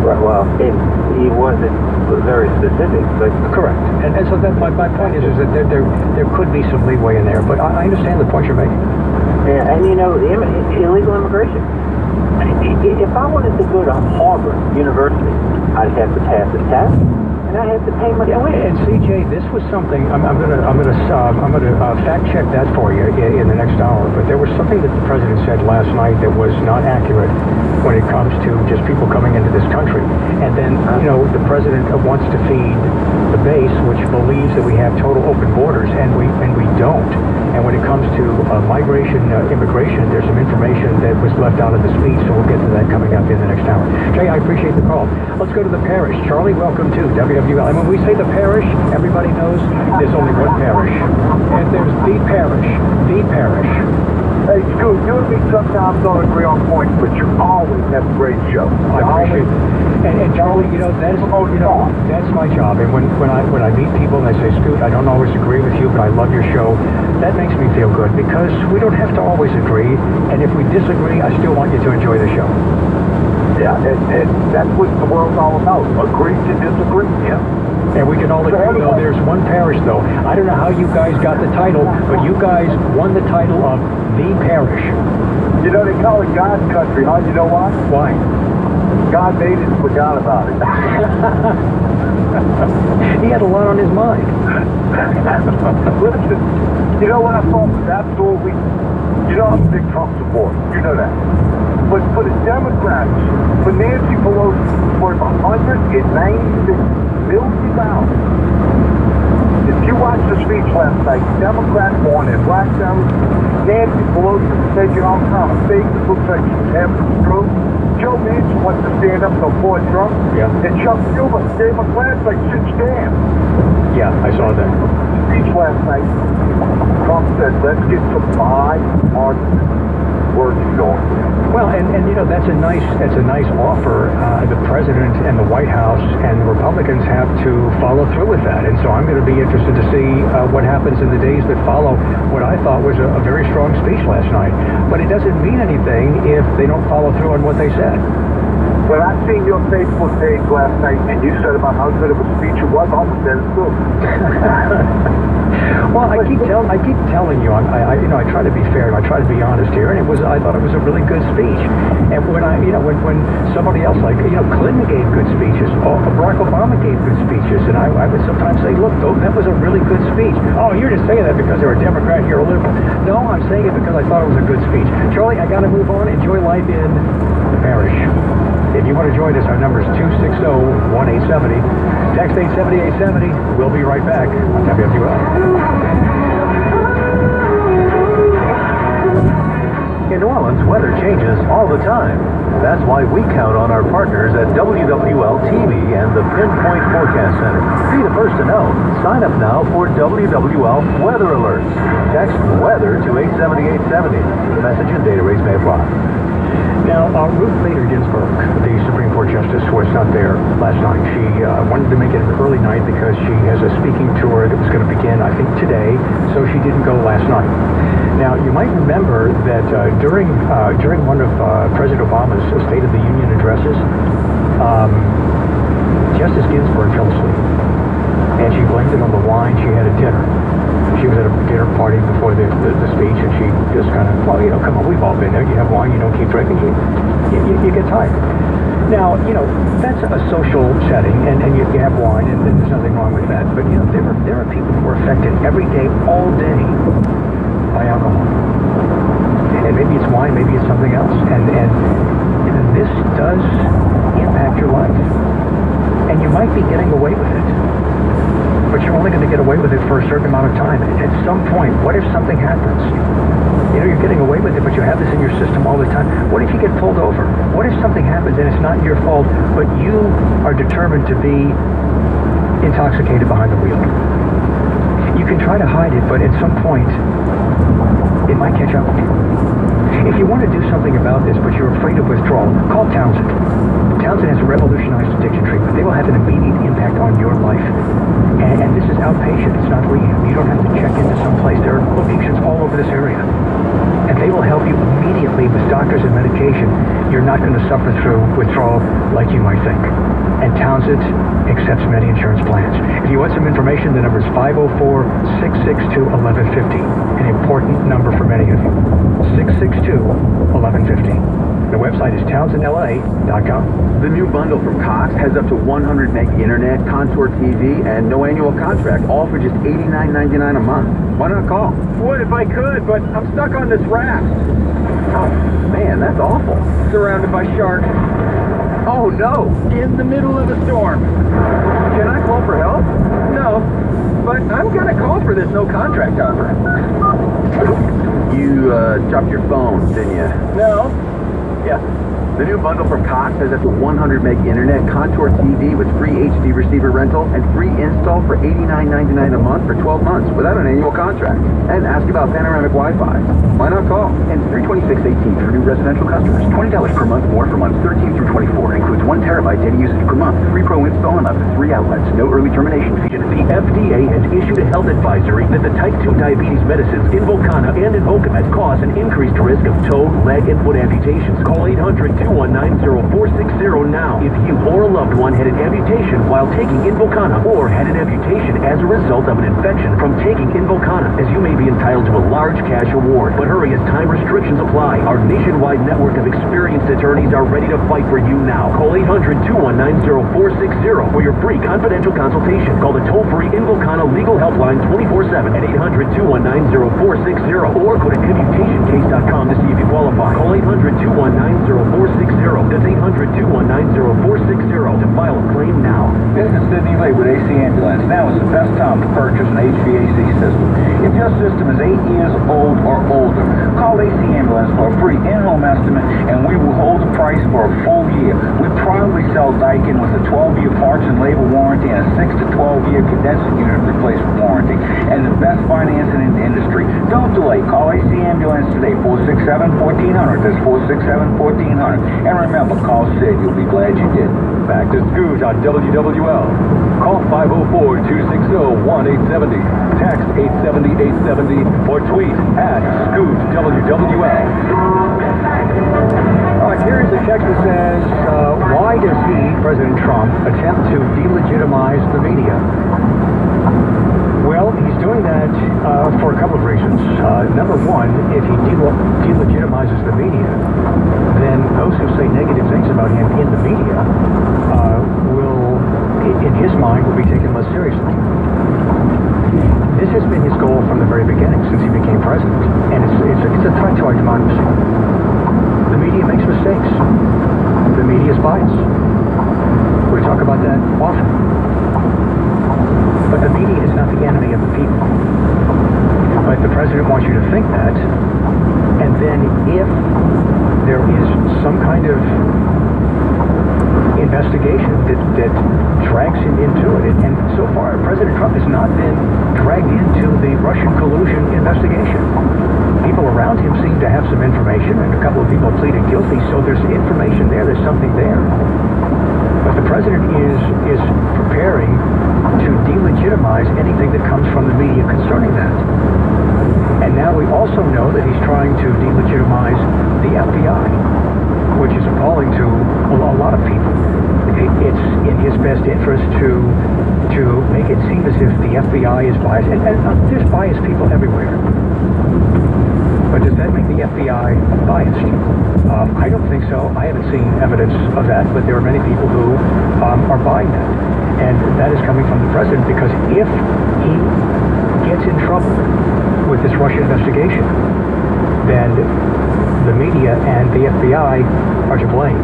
Right, well, he wasn't very specific, but... Correct. And so that my point is that there could be some leeway in there, but I understand the point you're making. Yeah, and you know, illegal immigration. If I wanted to go to Harvard University, I'd have to pass a test, and I'd have to pay my tuition. And CJ, this was something I'm gonna fact check that for you in the next hour. But there was something that the president said last night that was not accurate when it comes to just people coming into this country. And then the president wants to feed the base, which believes that we have total open borders, and we don't. And when it comes to immigration, there's some information that was left out of the speech, so we'll get to that coming up in the next hour. Jay, I appreciate the call. Let's go to the parish. Charlie, welcome to WWL. And when we say the parish, everybody knows there's only one parish. And there's the parish. The parish. Hey, Scoot, you and me sometimes don't agree on points, but you always have a great show. I appreciate it. And Charlie, that's my job. And when I meet people and they say, Scoot, I don't always agree with you, but I love your show, that makes me feel good because we don't have to always agree. And if we disagree, I still want you to enjoy the show. Yeah, and that's what the world's all about. Agree to disagree. Yeah. And we can all agree, though, there's one parish, though. I don't know how you guys got the title, but you guys won the title of the parish. You know, they call it God's country, huh? You know why? Why? God made it and forgot about it. had a lot on his mind. Listen, you know what I thought was absolutely... You know I'm a big Trump supporter. You know that. But for the Democrats, for Nancy Pelosi, worth $196 billion. If you watch the speech last night, Democrats won in Blackstone. Nancy Pelosi said, you know, I'm kind of fake. It looks like she's having a stroke. Joe Manchin wants to stand up to applaud Trump. Yeah. And Chuck Schumer gave a class like sit down. Yeah, I saw that. Speech last night, Trump said, let's get some bipartisan work going. Well, and you know, that's a nice offer. The president and the White House and the Republicans have to follow through with that. And so I'm going to be interested to see what happens in the days that follow what I thought was a very strong speech last night. But it doesn't mean anything if they don't follow through on what they said. When I seen your Facebook page last night and you said about how good of a speech it was, I almost said it too. Well, I keep telling you, I try to be fair and I try to be honest here, and I thought it was a really good speech. And when when somebody else, like, Clinton gave good speeches, Barack Obama gave good speeches, and I would sometimes say, look, though, that was a really good speech. Oh, you're just saying that because they're a Democrat, you're a liberal. No, I'm saying it because I thought it was a good speech. Charlie, I got to move on. Enjoy life in the parish. If you want to join us, our number is 260-1870. Text 870-870. We'll be right back on WFUL. In New Orleans, weather changes all the time. That's why we count on our partners at WWL TV and the Pinpoint Forecast Center. Be the first to know. Sign up now for WWL Weather Alerts. Text weather to 870-870. Message and data rates may apply. Now, Ruth Bader Ginsburg, the Supreme Court Justice, was not there last night. She wanted to make it an early night because she has a speaking tour that was going to begin, I think, today, so she didn't go last night. Now, you might remember that during one of President Obama's State of the Union addresses, Justice Ginsburg fell asleep, and she blamed it on the wine she had at dinner. She was at a dinner party before the speech, and she just kind of, well, come on, we've all been there. You have wine, you don't keep drinking, you get tired. Now, that's a social setting, and you have wine, and there's nothing wrong with that. But, there are people who are affected every day, all day, by alcohol. And maybe it's wine, maybe it's something else. And this does impact your life. And you might be getting away with it. But you're only going to get away with it for a certain amount of time. At some point, what if something happens? You're getting away with it, but you have this in your system all the time. What if you get pulled over? What if something happens and it's not your fault, but you are determined to be intoxicated behind the wheel? You can try to hide it, but at some point, it might catch up with you. If you want to do something about this, but you're afraid of withdrawal, call Townsend. Townsend has revolutionized addiction treatment. They will have an immediate impact on your life. And this is outpatient. It's not rehab. You don't have to check into some place. There are locations all over this area. And they will help you immediately with doctors and medication. You're not going to suffer through withdrawal like you might think. And Townsend accepts many insurance plans. If you want some information, the number is 504-662-1150. An important number for many of you. 662-1150. The website is townsendla.com. The new bundle from Cox has up to 100 meg internet, Contour TV, and no annual contract, all for just $89.99 a month. Why not call? Would if I could, but I'm stuck on this raft. Oh, man, that's awful. Surrounded by sharks. Oh, no. In the middle of a storm. Can I call for help? No, but I'm gonna call for this no contract offer. You, dropped your phone, didn't you? No. Yeah. The new bundle from Cox has up to 100 meg internet, Contour TV with free HD receiver rental, and free install for $89.99 a month for 12 months without an annual contract. And ask about panoramic Wi-Fi. Why not call? And $326.18 for new residential customers. $20 per month more for months 13 through 24. Includes 1 terabyte data usage per month. Free pro install and up to 3 outlets. No early termination fee. The FDA has issued a health advisory that the type 2 diabetes medicines Invokana and Invokamet cause an increased risk of toe, leg, and foot amputations. Call 800 800-219-0460 now. If you or a loved one had an amputation while taking Invokana or had an amputation as a result of an infection from taking Invokana, as you may be entitled to a large cash award. But hurry, as time restrictions apply. Our nationwide network of experienced attorneys are ready to fight for you now. Call 800-219-0460 for your free confidential consultation. Call the toll-free Invokana Legal Helpline 24/7 at 800-219-0460 or go to commutationscase.com to see if you qualify. Call 800-219-0460. That's 800-219-0460 to file a claim now. This is Sidney Lee with AC Ambulance. Now is the best time to purchase an HVAC system. If your system is 8 years old or older, call AC Ambulance for a free in-home estimate and we will hold the price for a full year. We proudly sell Daikin with a 12-year parts and labor warranty and a 6 to 12-year condensing unit replacement warranty and the best financing in the industry. Don't delay. Call AC Ambulance today, 467-1400. That's 467-1400. And remember, call Sid. You'll be glad you did. Back to Scoot on WWL. Call 504-260-1870. Text 870-870 or tweet at ScootWWL. All right, here is a text that says, why does he, President Trump, attempt to delegitimize the media? Well, he's doing that for a couple of reasons. Number one, if he delegitimizes the media, then those who say negative things about him in the media will, in his mind, will be taken less seriously. This has been his goal from the very beginning, since he became president, and it's a threat to our democracy. The media makes mistakes. The media is biased. We talk about that often. But the media is not the enemy of the people. But the president wants you to think that, and then if there is some kind of investigation that drags him into it, and so far President Trump has not been dragged into the Russian collusion investigation. People around him seem to have some information, and a couple of people pleaded guilty, so there's information there, there's something there. But the president is preparing to delegitimize anything that comes from the media concerning that. And now we also know that he's trying to delegitimize the FBI, which is appalling to a lot of people. It's in his best interest to make it seem as if the FBI is biased. And there's biased people everywhere. But does that make the FBI biased? I don't think so. I haven't seen evidence of that, but there are many people who are buying that. And that is coming from the president, because if he gets in trouble with this Russia investigation, then the media and the FBI are to blame.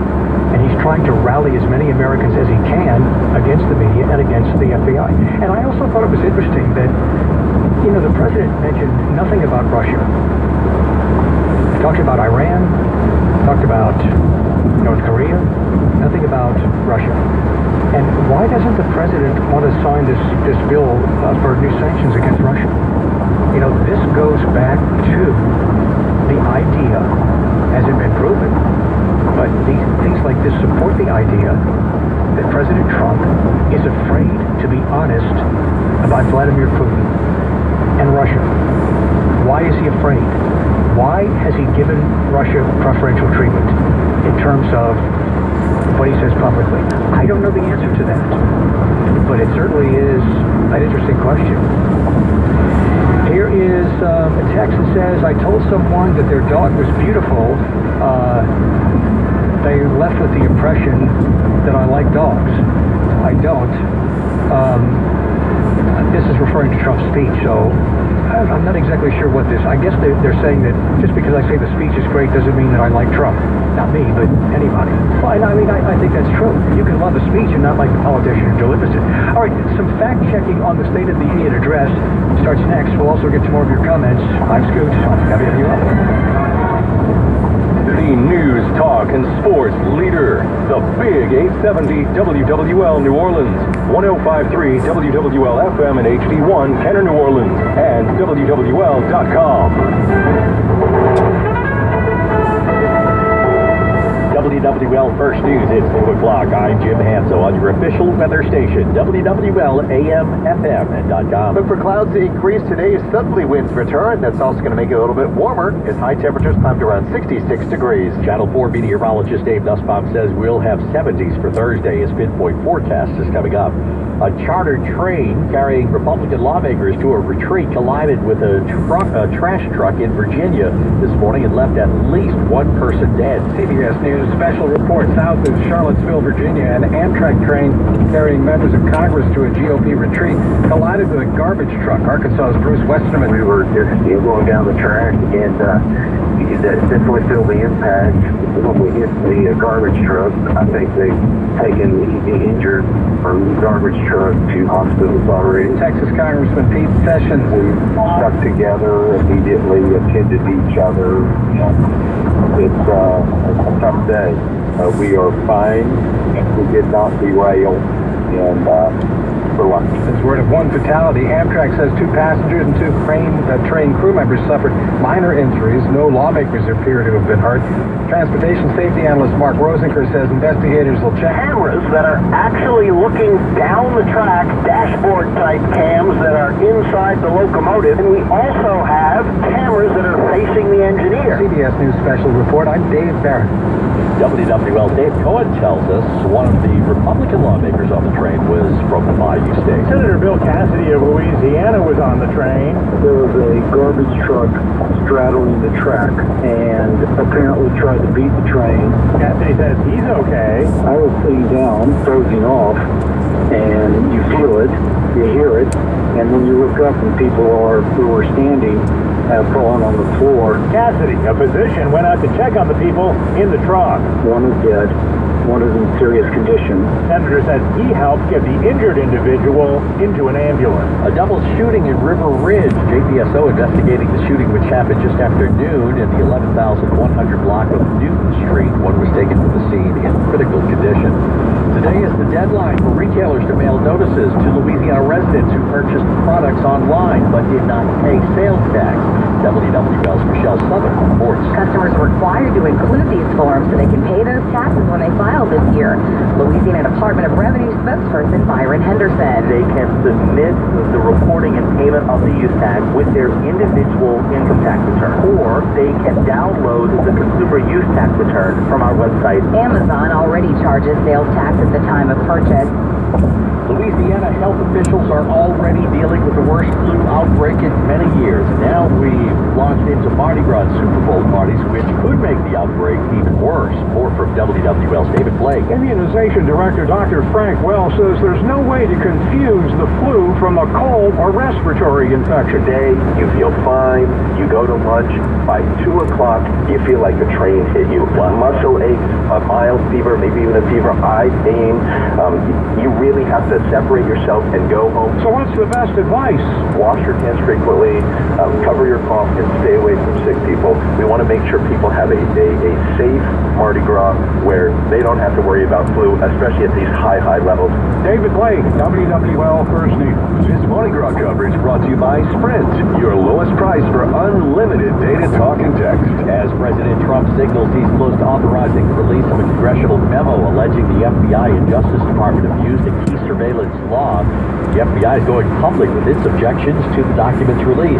And he's trying to rally as many Americans as he can against the media and against the FBI. And I also thought it was interesting that, the president mentioned nothing about Russia. He talked about Iran, talked about North Korea, nothing about Russia. And why doesn't the president want to sign this bill for new sanctions against Russia? This goes back to the idea, hasn't been proven, but these things like this support the idea that President Trump is afraid to be honest about Vladimir Putin and Russia. Why is he afraid? Why has he given Russia preferential treatment in terms of what he says publicly? I don't know the answer to that, but it certainly is an interesting question. Here is a text that says, I told someone that their dog was beautiful. They left with the impression that I like dogs. I don't. This is referring to Trump's speech, so I'm not exactly sure what this... I guess they're saying that just because I say the speech is great doesn't mean that I like Trump. Not me, but anybody. Well, I think that's true. You can love a speech and not like the politician who delivers it. All right, some fact-checking on the State of the Union address starts next. We'll also get to more of your comments. I'm Scoot on WWL. The news, talk, and sports leader, the Big 870 WWL New Orleans, 105.3 WWL FM and HD1 Kenner New Orleans, and WWL.com. WWL First News, it's 2 o'clock. I'm Jim Hanso on your official weather station, WWL AM/FM.com. Look for clouds to increase today as southerly winds return. That's also going to make it a little bit warmer as high temperatures climb to around 66 degrees. Channel 4 meteorologist Dave Nussbaum says we'll have 70s for Thursday as midpoint forecast is coming up. A chartered train carrying Republican lawmakers to a retreat collided with a trash truck in Virginia this morning and left at least one person dead. CBS News special report south of Charlottesville, Virginia. An Amtrak train carrying members of Congress to a GOP retreat collided with a garbage truck. Arkansas's Bruce Westerman. We were just going down the track, and you definitely feel the impact when we hit the garbage truck. I think they've taken the injured from the garbage truck to hospitals already. Texas Congressman Pete Sessions. We stuck together, immediately attended each other. It's a tough day. We are fine. We did not derail, and we're lucky. It's word of one fatality. Amtrak says 2 passengers and 2 train crew members suffered minor injuries. No lawmakers appear to have been hurt. Transportation safety analyst Mark Rosenker says investigators will check cameras that are actually looking down the track, dashboard-type cams that are inside the locomotive. And we also have cameras that are facing the engineer. CBS News special report. I'm Dave Barrett. WWL Dave Cohen tells us one of the Republican lawmakers on the train was from the Bayou State. Senator Bill Cassidy of Louisiana was on the train. There was a garbage truck straddling the track and apparently tried to beat the train. Cassidy says he's okay. I was sitting down, dozing off, and you feel it, you hear it, and then you look up and people who are standing have fallen on the floor. Cassidy, a physician, went out to check on the people in the truck. One is dead. One is in serious condition. Senator says he helped get the injured individual into an ambulance. A double shooting in River Ridge. JPSO investigating the shooting which happened just after noon in the 11,100 block of Newton Street. One was taken to the scene in critical condition. Today is the deadline for retailers to mail notices to Louisiana residents who purchased products online but did not pay sales tax. WWL's Michelle Southern reports. Customers are required to include these forms so they can pay those taxes when they file this year. Louisiana Department of Revenue spokesperson Byron Henderson. They can submit the reporting and payment of the use tax with their individual income tax return, or they can download the consumer use tax return from our website. Amazon already charges sales tax at the time of purchase. Louisiana health officials are already dealing with the worst flu outbreak in many years. Now we've launched into Mardi Gras Super Bowl parties, which could make the outbreak even worse. More from WWL's David Blake. Immunization Director Dr. Frank Wells says there's no way to confuse the flu from a cold or respiratory infection. Today, you feel fine. You go to lunch. By 2 o'clock, you feel like the train hit you. Muscle aches, a mild fever, maybe even a fever, eye pain. You really have to separate yourself and go home. So what's the best advice? Wash your hands frequently, cover your cough, and stay away from sick people. We want to make sure people have a safe Mardi Gras where they don't have to worry about flu, especially at these high levels. David Blake, WWL First News. This Mardi Gras coverage brought to you by Sprint, your lowest price for unlimited data, talk, and text. As President Trump signals he's close to authorizing the release of a congressional memo alleging the FBI and Justice Department have used a key surveillance law, the FBI is going public with its objections to the document's release.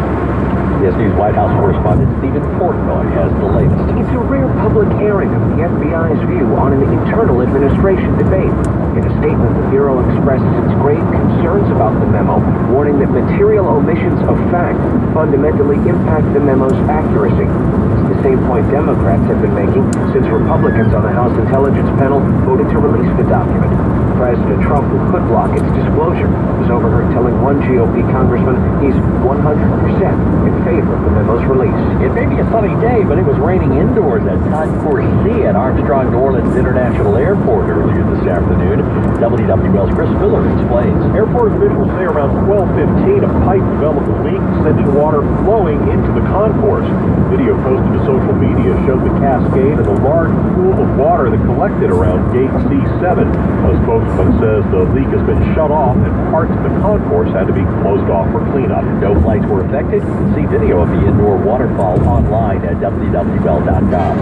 CBS News White House correspondent Stephen Portnoy has the latest. It's a rare public airing of the FBI's view on an internal administration debate. In a statement, the Bureau expresses its grave concerns about the memo, warning that material omissions of fact fundamentally impact the memo's accuracy. It's the same point Democrats have been making since Republicans on the House Intelligence Panel voted to release the document. President Trump, who could block its disclosure, was overheard telling one GOP congressman he's 100% in favor of the memo's release. It may be a sunny day, but it was raining indoors at Concourse C at Armstrong Norland's International Airport earlier this afternoon. WWL's Chris Miller explains. Airport officials say around 12:15 a pipe developed a leak, sending water flowing into the concourse. Video posted to social media showed the cascade and a large pool of water that collected around gate C7. A spokesman says the leak has been shut off and parts of the concourse had to be closed off for cleanup. No flights were affected. You can see video of the indoor waterfall online at WWL.com.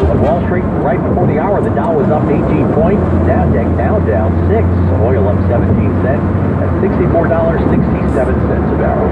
On Wall Street, right before the hour, the Dow was up 18 points. Nasdaq now down 6. Oil up 17 cents at $64.67 a barrel.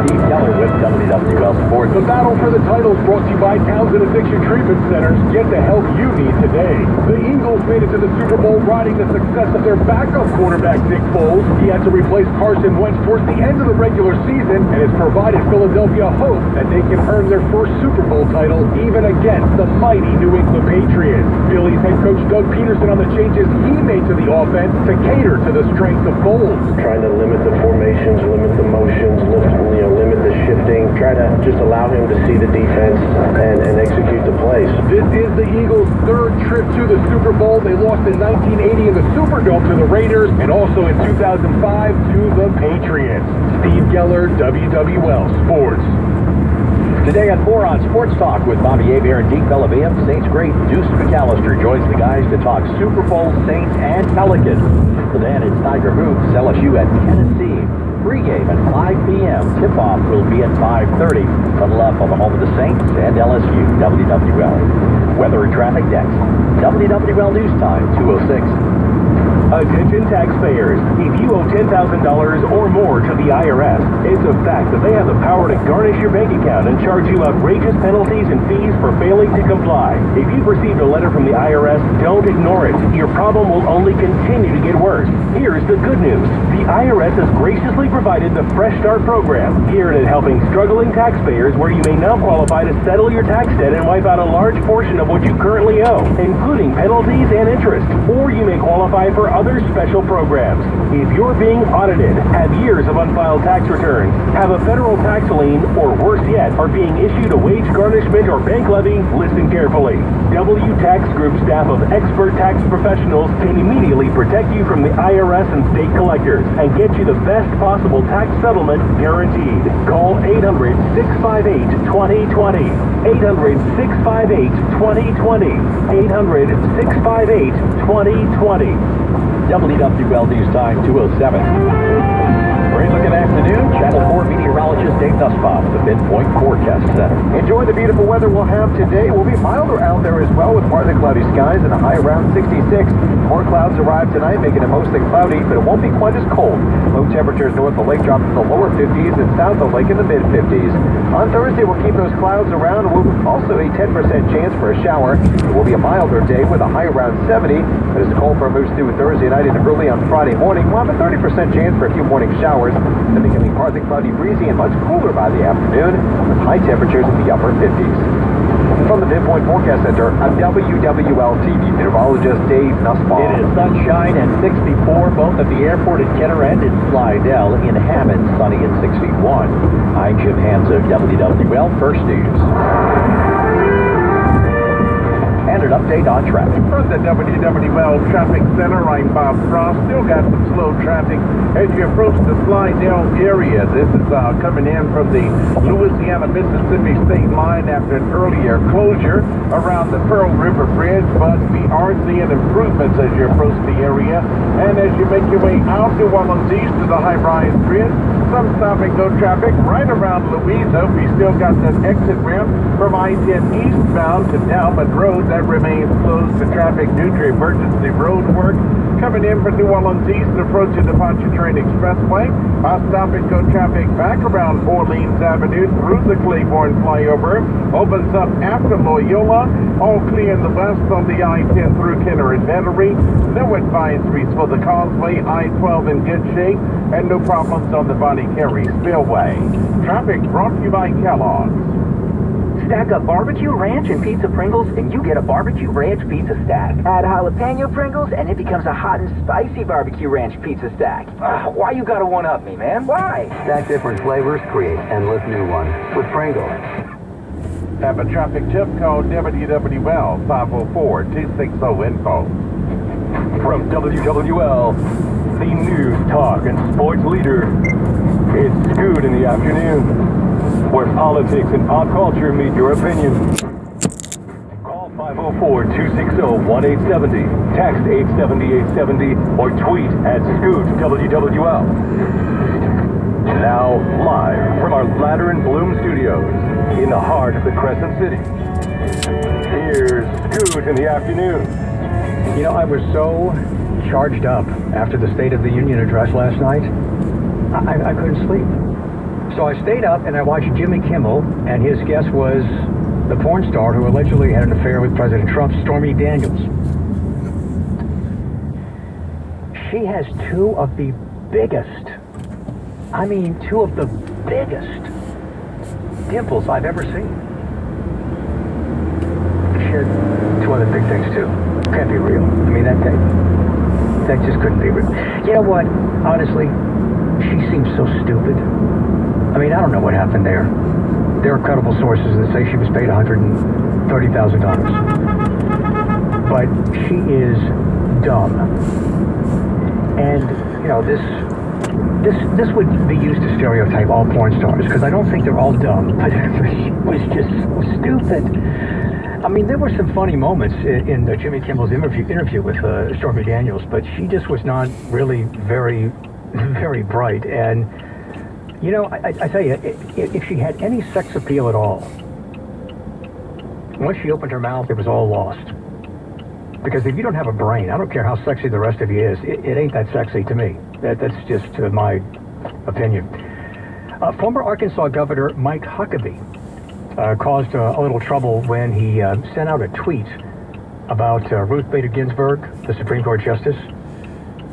Steve Keller with WWL Sports. The battle for the title is brought to you by Townsend Addiction Treatment Centers. Get the help you need today. The Eagles made it to the Super Bowl riding the success of their backup quarterback, Nick Foles. He had to replace Carson Wentz towards the end of the regular season and has provided Philadelphia hope that they can earn their first Super Bowl title even against the mighty New England Patriots. Phillies head coach Doug Peterson on the changes he made to the offense to cater to the strength of Foles. Trying to limit the formations, limit the motions, limit the shifting, try to just allow him to see the defense and execute the plays. This is the Eagles' third trip to the Super Bowl. They lost in 1980 in the Superdome to the Raiders and also in 2005 to the Patriots. Steve Geller, WWL Sports. Today at 4 on Sports Talk with Bobby Abear and Deke Bellavia, Saints great Deuce McAllister joins the guys to talk Super Bowl, Saints, and Pelicans. So then it's Tiger Hoops, LSU at Tennessee. Pregame at 5 p.m. Tip-off will be at 5:30. Huddle up on the home of the Saints and LSU, WWL. Weather and traffic next. WWL News Time, 2:06. Attention taxpayers, if you owe $10,000 or more to the IRS, it's a fact that they have the power to garnish your bank account and charge you outrageous penalties and fees for failing to comply. If you've received a letter from the IRS, don't ignore it. Your problem will only continue to get worse. Here's the good news. The IRS has graciously provided the Fresh Start program, geared at helping struggling taxpayers where you may now qualify to settle your tax debt and wipe out a large portion of what you currently owe, including penalties and interest. Or you may qualify for other special programs. If you're being audited, have years of unfiled tax returns, have a federal tax lien, or worse yet, are being issued a wage garnishment or bank levy, listen carefully. W Tax Group staff of expert tax professionals can immediately protect you from the IRS and state collectors and get you the best possible tax settlement guaranteed. Call 800-658-2020. 800-658-2020. 800-658-2020. WWL News Time, 2:07. Great looking afternoon. Channel 4 meteorologist Dave Nussbaum, the Pinpoint Forecast Center. Enjoy the beautiful weather we'll have today. We'll be milder out there as well with partly cloudy skies and a high around 66. More clouds arrive tonight, making it mostly cloudy, but it won't be quite as cold. Low temperatures north of the lake drop to the lower 50s and south of the lake in the mid-50s. On Thursday, we'll keep those clouds around. We'll also a 10% chance for a shower. It will be a milder day with a high around 70. But as the cold front moves through Thursday night and early on Friday morning, we'll have a 30% chance for a few morning showers. Then becoming partly cloudy, breezy, and much cooler by the afternoon, with high temperatures in the upper 50s. From the Pinpoint Forecast Center, I'm WWL-TV meteorologist Dave Nussbaum. It is sunshine and 64 both at the airport at Kenner and in Slidell. In Hammond, sunny at 61. I'm Jim Hanzo, WWL First News. And an update on traffic. From the WWL Traffic Center, I'm Bob Frost. Still got some slow traffic as you approach the Slidell area. This is coming in from the Louisiana-Mississippi state line after an earlier closure around the Pearl River Bridge, but we are seeing improvements as you approach the area. And as you make your way out New Orleans east to the High-Rise Bridge, some stop-and-go traffic right around Louisa. We still got that exit ramp from I-10 eastbound to Dalman Road. That remains closed to traffic due to emergency road work. Coming in from New Orleans east and approaching the Pontchartrain Expressway. Stop-and-go traffic back around Orleans Avenue through the Claiborne flyover. Opens up after Loyola. All clear in the west on the I-10 through Kenner and Metairie. No advisories for the Causeway. I-12 in good shape. And no problems on the Bonnie Carey Spillway. Traffic brought to you by Kellogg's. Stack up barbecue, ranch, and pizza Pringles, and you get a barbecue ranch pizza stack. Add jalapeno Pringles, and it becomes a hot and spicy barbecue ranch pizza stack. Why you gotta one-up me, man? Why? Stack different flavors, create endless new ones with Pringles. Have a traffic tip, call WWL 504-260-INFO. From WWL, the news, talk, and sports leader, it's Scoot in the afternoon, where politics and pop culture meet your opinion. Call 504-260-INFO 504-260-1870. Text 870-870 or tweet @ScootWWL. Now, live from our Ladder and Bloom studios in the heart of the Crescent City. Here's Scoot in the afternoon. You know, I was so charged up after the State of the Union address last night, I couldn't sleep. So I stayed up and I watched Jimmy Kimmel, and his guest was the porn star who allegedly had an affair with President Trump, Stormy Daniels. She has two of the biggest dimples I've ever seen. She had two other big things too. Can't be real. I mean, that just couldn't be real. You know what? Honestly, she seems so stupid. I mean, I don't know what happened there. There are credible sources that say she was paid $130,000. But she is dumb. And, you know, this would be used to stereotype all porn stars, because I don't think they're all dumb, but she was just stupid. I mean, there were some funny moments in Jimmy Kimmel's interview with Stormy Daniels, but she just was not really very, very bright. And, you know, I tell you, if she had any sex appeal at all, once she opened her mouth, it was all lost. Because if you don't have a brain, I don't care how sexy the rest of you is, it ain't that sexy to me. That's just my opinion. Former Arkansas Governor Mike Huckabee caused a little trouble when he sent out a tweet about Ruth Bader Ginsburg, the Supreme Court Justice,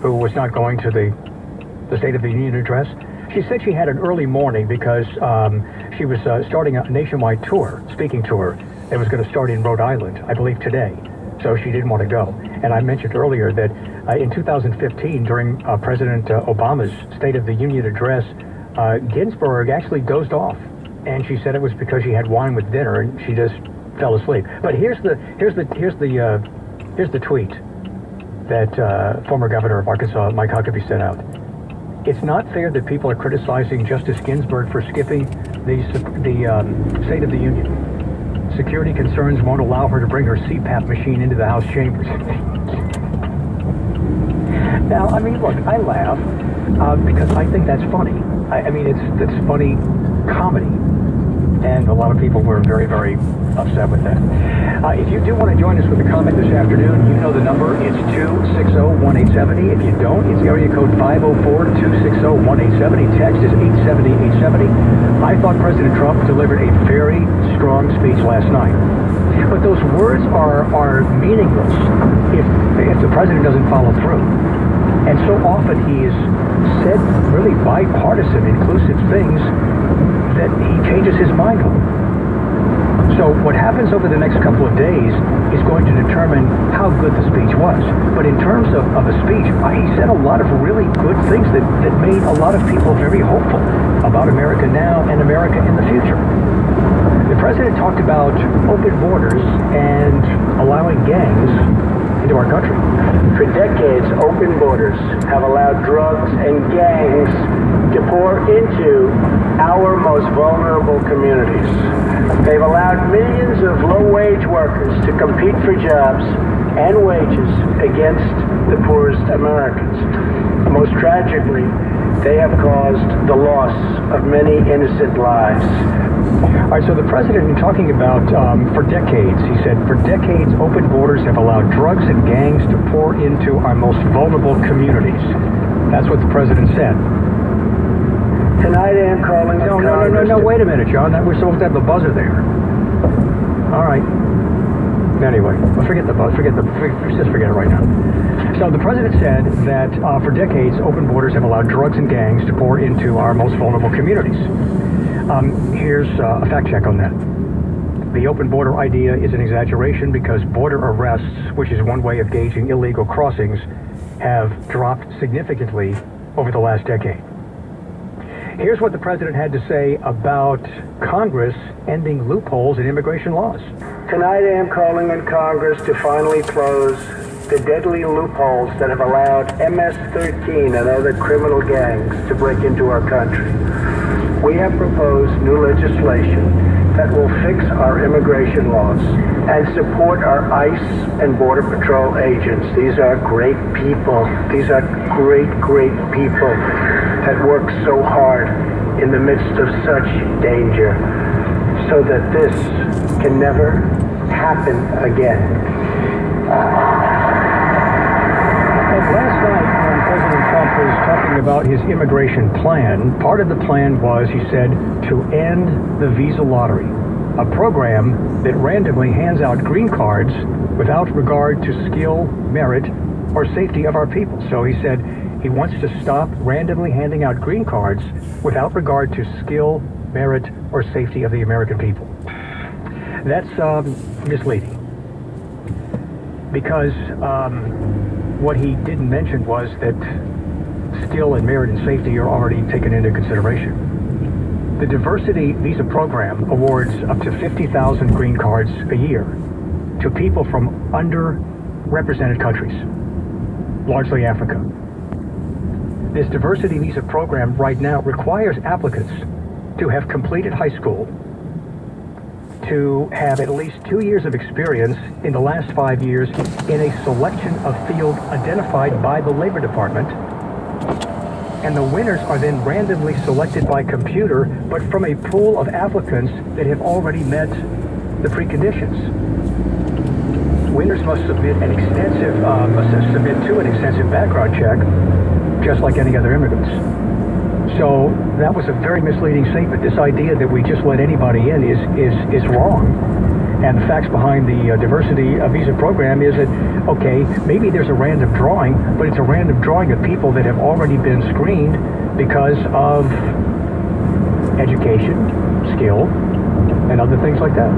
who was not going to the State of the Union address. She said she had an early morning because she was starting a nationwide tour, speaking tour, that was going to start in Rhode Island, I believe today. So she didn't want to go. And I mentioned earlier that in 2015, during President Obama's State of the Union address, Ginsburg actually dozed off. And she said it was because she had wine with dinner and she just fell asleep. But here's the tweet that former Governor of Arkansas, Mike Huckabee, sent out. It's not fair that people are criticizing Justice Ginsburg for skipping the State of the Union. Security concerns won't allow her to bring her CPAP machine into the House chambers. Now, I mean, look, I laugh because I think that's funny. I mean, it's funny comedy. And a lot of people were very, very upset with that. If you do want to join us with a comment this afternoon, you know the number. It's 260-1870. If you don't, it's area code 504-260-1870. Text is 870-870. I thought President Trump delivered a very strong speech last night. But those words are meaningless if the president doesn't follow through. And so often he has said really bipartisan, inclusive things that he changes his mind on. So what happens over the next couple of days is going to determine how good the speech was. But in terms of a speech, he said a lot of really good things that made a lot of people very hopeful about America now and America in the future. The president talked about open borders and allowing gangs into our country. For decades, open borders have allowed drugs and gangs to pour into our most vulnerable communities. They've allowed millions of low-wage workers to compete for jobs and wages against the poorest Americans. Most tragically, they have caused the loss of many innocent lives. All right, so the president, in talking about for decades, he said, for decades, open borders have allowed drugs and gangs to pour into our most vulnerable communities. That's what the president said. Tonight I am calling on Congress. No, wait a minute, John. We're supposed to have the buzzer there. All right. Anyway, well, forget the buzz. Just forget it right now. So the president said that for decades, open borders have allowed drugs and gangs to pour into our most vulnerable communities. Here's a fact check on that. The open border idea is an exaggeration because border arrests, which is one way of gauging illegal crossings, have dropped significantly over the last decade. Here's what the president had to say about Congress ending loopholes in immigration laws. Tonight I am calling on Congress to finally close the deadly loopholes that have allowed MS-13 and other criminal gangs to break into our country. we have proposed new legislation that will fix our immigration laws and support our ICE and Border Patrol agents. These are great people. These are great, great people that work so hard in the midst of such danger so that this can never happen again. And last night, when President Trump was talking about his immigration plan, part of the plan was, he said, to end the visa lottery, a program that randomly hands out green cards without regard to skill, merit, or safety of our people. So he said he wants to stop randomly handing out green cards without regard to skill, merit, or safety of the American people. That's misleading. Because what he didn't mention was that skill and merit and safety are already taken into consideration. The diversity visa program awards up to 50,000 green cards a year to people from underrepresented countries, largely Africa. This diversity visa program right now requires applicants to have completed high school, to have at least 2 years of experience in the last 5 years in a selection of field identified by the Labor Department, and the winners are then randomly selected by computer, but from a pool of applicants that have already met the preconditions. Winners must submit an extensive, an extensive background check, just like any other immigrants. So that was a very misleading statement. This idea that we just let anybody in is wrong. And the facts behind the diversity visa program is that, okay, maybe there's a random drawing, but it's a random drawing of people that have already been screened because of education, skill, and other things like that.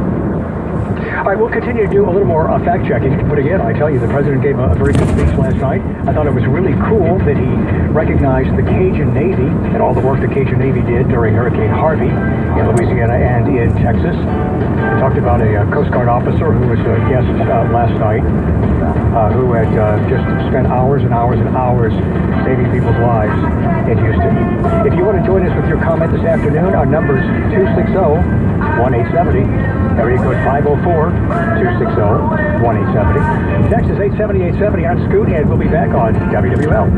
All right, we'll continue to do a little more fact-checking. But again, I tell you, the president gave a very good speech last night. I thought it was really cool that he recognized the Cajun Navy and all the work the Cajun Navy did during Hurricane Harvey in Louisiana and in Texas. He talked about a Coast Guard officer who was a guest last night who had just spent hours and hours and hours saving people's lives in Houston. If you want to join us with your comment this afternoon, our number is 260-1870. Area code 504-260-1870. Text is 870-870. I'm Scoot, and we'll be back on WWL.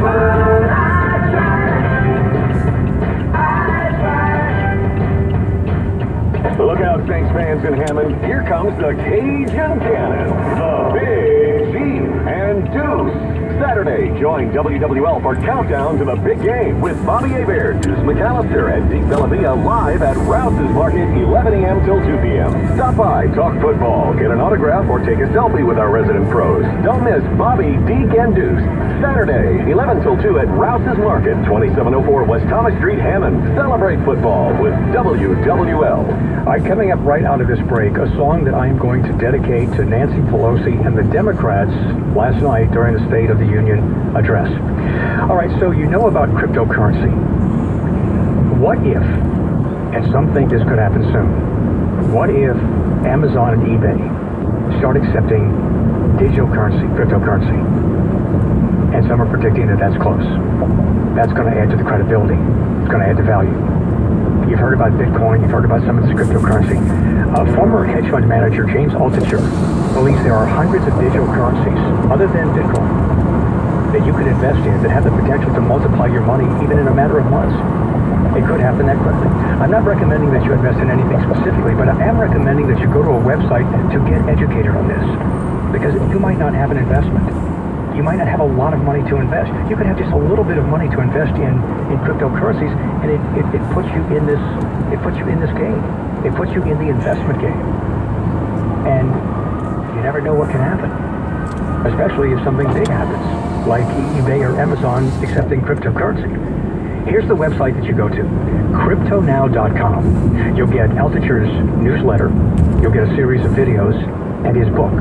Look out, Saints fans in Hammond. Here comes the Cajun Cannon, the Big Chief, and Deuce. Saturday, join WWL for Countdown to the Big Game with Bobby Hebert, Deuce McAllister, and Deke Bellavia live at Rouse's Market, 11 a.m. till 2 p.m. Stop by, talk football, get an autograph, or take a selfie with our resident pros. Don't miss Bobby, Deke, and Deuce. Saturday, 11 till 2 at Rouse's Market, 2704 West Thomas Street, Hammond. Celebrate football with WWL. All right, coming up right out of this break, a song that I am going to dedicate to Nancy Pelosi and the Democrats last night during the State of the Union address. All right, so you know about cryptocurrency. What if, and some think this could happen soon, what if Amazon and eBay start accepting digital currency, cryptocurrency? And some are predicting that that's close. That's going to add to the credibility. It's going to add to value. You've heard about Bitcoin. You've heard about some of this cryptocurrency. Former hedge fund manager James Altucher believes there are hundreds of digital currencies, other than Bitcoin, that you could invest in that have the potential to multiply your money even in a matter of months. It could happen that quickly. I'm not recommending that you invest in anything specifically, but I am recommending that you go to a website to get educated on this, because you might not have an investment. You might not have a lot of money to invest. You could have just a little bit of money to invest in cryptocurrencies, and it puts you in this game. It puts you in the investment game. And you never know what can happen, especially if something big happens, like eBay or Amazon accepting cryptocurrency. Here's the website that you go to, cryptonow.com. You'll get Altucher's newsletter, you'll get a series of videos, and his book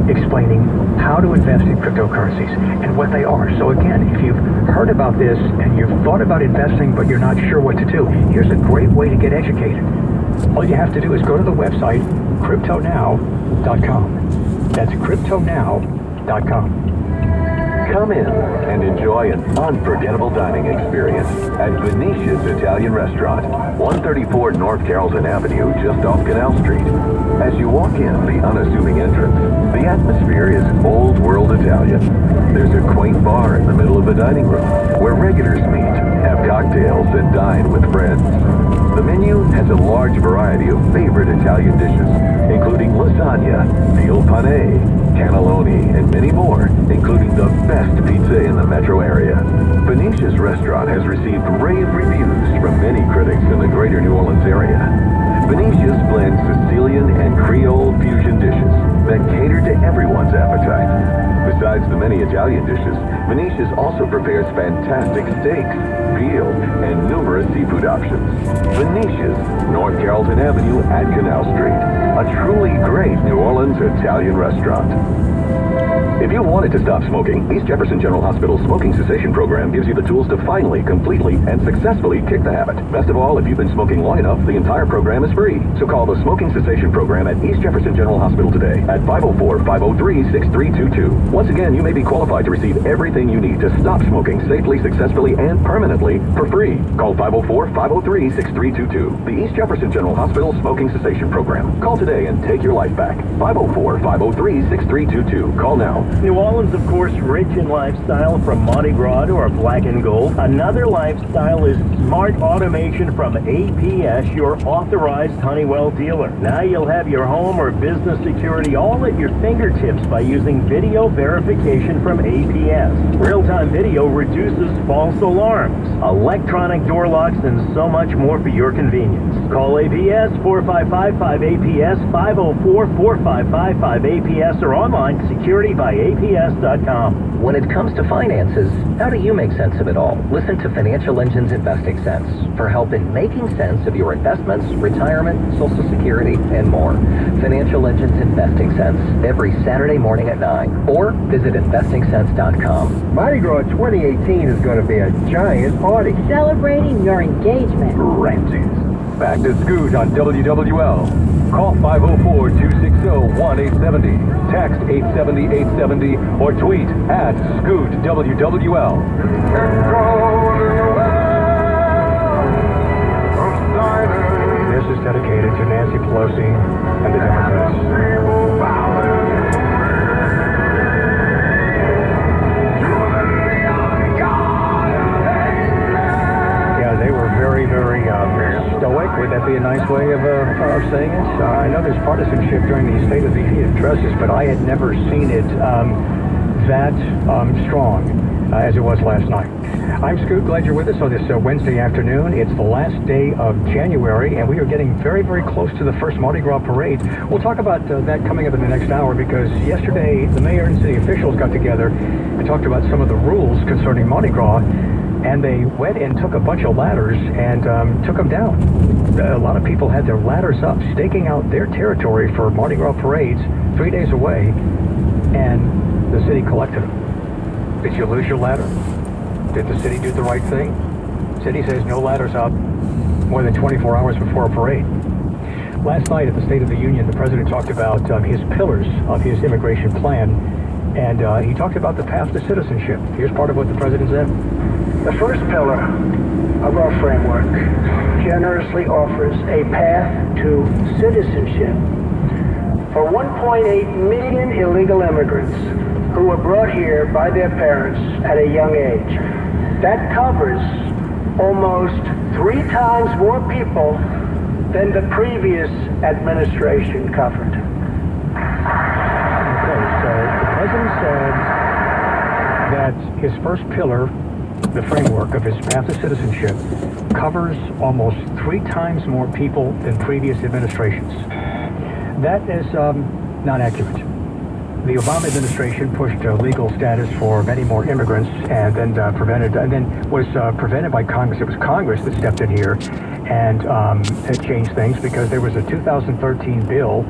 explaining how to invest in cryptocurrencies and what they are. So again, if you've heard about this and you've thought about investing but you're not sure what to do, here's a great way to get educated. All you have to do is go to the website cryptonow.com. That's cryptonow.com. Come in and enjoy an unforgettable dining experience at Venetia's Italian Restaurant, 134 North Carrollton Avenue, just off Canal Street. As you walk in the unassuming entrance, the atmosphere is old-world Italian. There's a quaint bar in the middle of the dining room where regulars meet, have cocktails, and dine with friends. The menu has a large variety of favorite Italian dishes, including lasagna, veal pane, cannelloni, and many more, including the best pizza in the metro area. Venetia's restaurant has received rave reviews from many critics in the greater New Orleans area. Venetia's blends Sicilian and Creole fusion dishes that cater to everyone's appetite. Besides the many Italian dishes, Venetia's also prepares fantastic steaks, veal, and numerous seafood options. Venetia's, North Carrollton Avenue at Canal Street. A truly great New Orleans Italian restaurant. If you wanted to stop smoking, East Jefferson General Hospital's smoking cessation program gives you the tools to finally, completely, and successfully kick the habit. Best of all, if you've been smoking long enough, the entire program is free. So call the smoking cessation program at East Jefferson General Hospital today at 504-503-6322. Once again, you may be qualified to receive everything you need to stop smoking safely, successfully, and permanently for free. Call 504-503-6322. The East Jefferson General Hospital Smoking Cessation Program. Call today and take your life back. 504-503-6322. Call now. New Orleans, of course, rich in lifestyle from Mardi Gras to our black and gold. Another lifestyle is smart automation from APS, your authorized Honeywell dealer. Now you'll have your home or business security all at your fingertips by using video verification from APS. Real-time video reduces false alarms, electronic door locks, and so much more for your convenience. Call APS 455-5APS, 504-455-5APS, or online security by APS.com. When it comes to finances, how do you make sense of it all? Listen to Financial Engine's Investing Sense for help in making sense of your investments, retirement, Social Security, and more. Financial Engine's Investing Sense every Saturday morning at 9, or visit investingsense.com. Mardi Gras 2018 is going to be a giant party. Celebrating your engagement. Ramses. Back to Scoot on WWL. Call 504-260-1870. Text 870-870 or tweet at Scoot WWL. This is dedicated to Nancy Pelosi and the Democrats. They were very, very stoic. Would that be a nice way of saying it? I know there's partisanship during the State of the Union addresses, but I had never seen it that strong as it was last night. I'm Scoot. Glad you're with us on this Wednesday afternoon. It's the last day of January, and we are getting very, very close to the first Mardi Gras parade. We'll talk about that coming up in the next hour, because yesterday the mayor and city officials got together and talked about some of the rules concerning Mardi Gras. And they went and took a bunch of ladders and took them down. A lot of people had their ladders up, staking out their territory for Mardi Gras parades 3 days away, and the city collected them. Did you lose your ladder? Did the city do the right thing? City says no ladders up more than 24 hours before a parade. Last night at the State of the Union, the president talked about his pillars of his immigration plan, and he talked about the path to citizenship. Here's part of what the president said. The first pillar of our framework generously offers a path to citizenship for 1.8 million illegal immigrants who were brought here by their parents at a young age. That covers almost 3 times more people than the previous administration covered. Okay, so the president said that his first pillar, the framework of his path to citizenship, covers almost 3 times more people than previous administrations. That is not accurate. The Obama administration pushed legal status for many more immigrants, and then was prevented by Congress. It was Congress that stepped in here and changed things, because there was a 2013 bill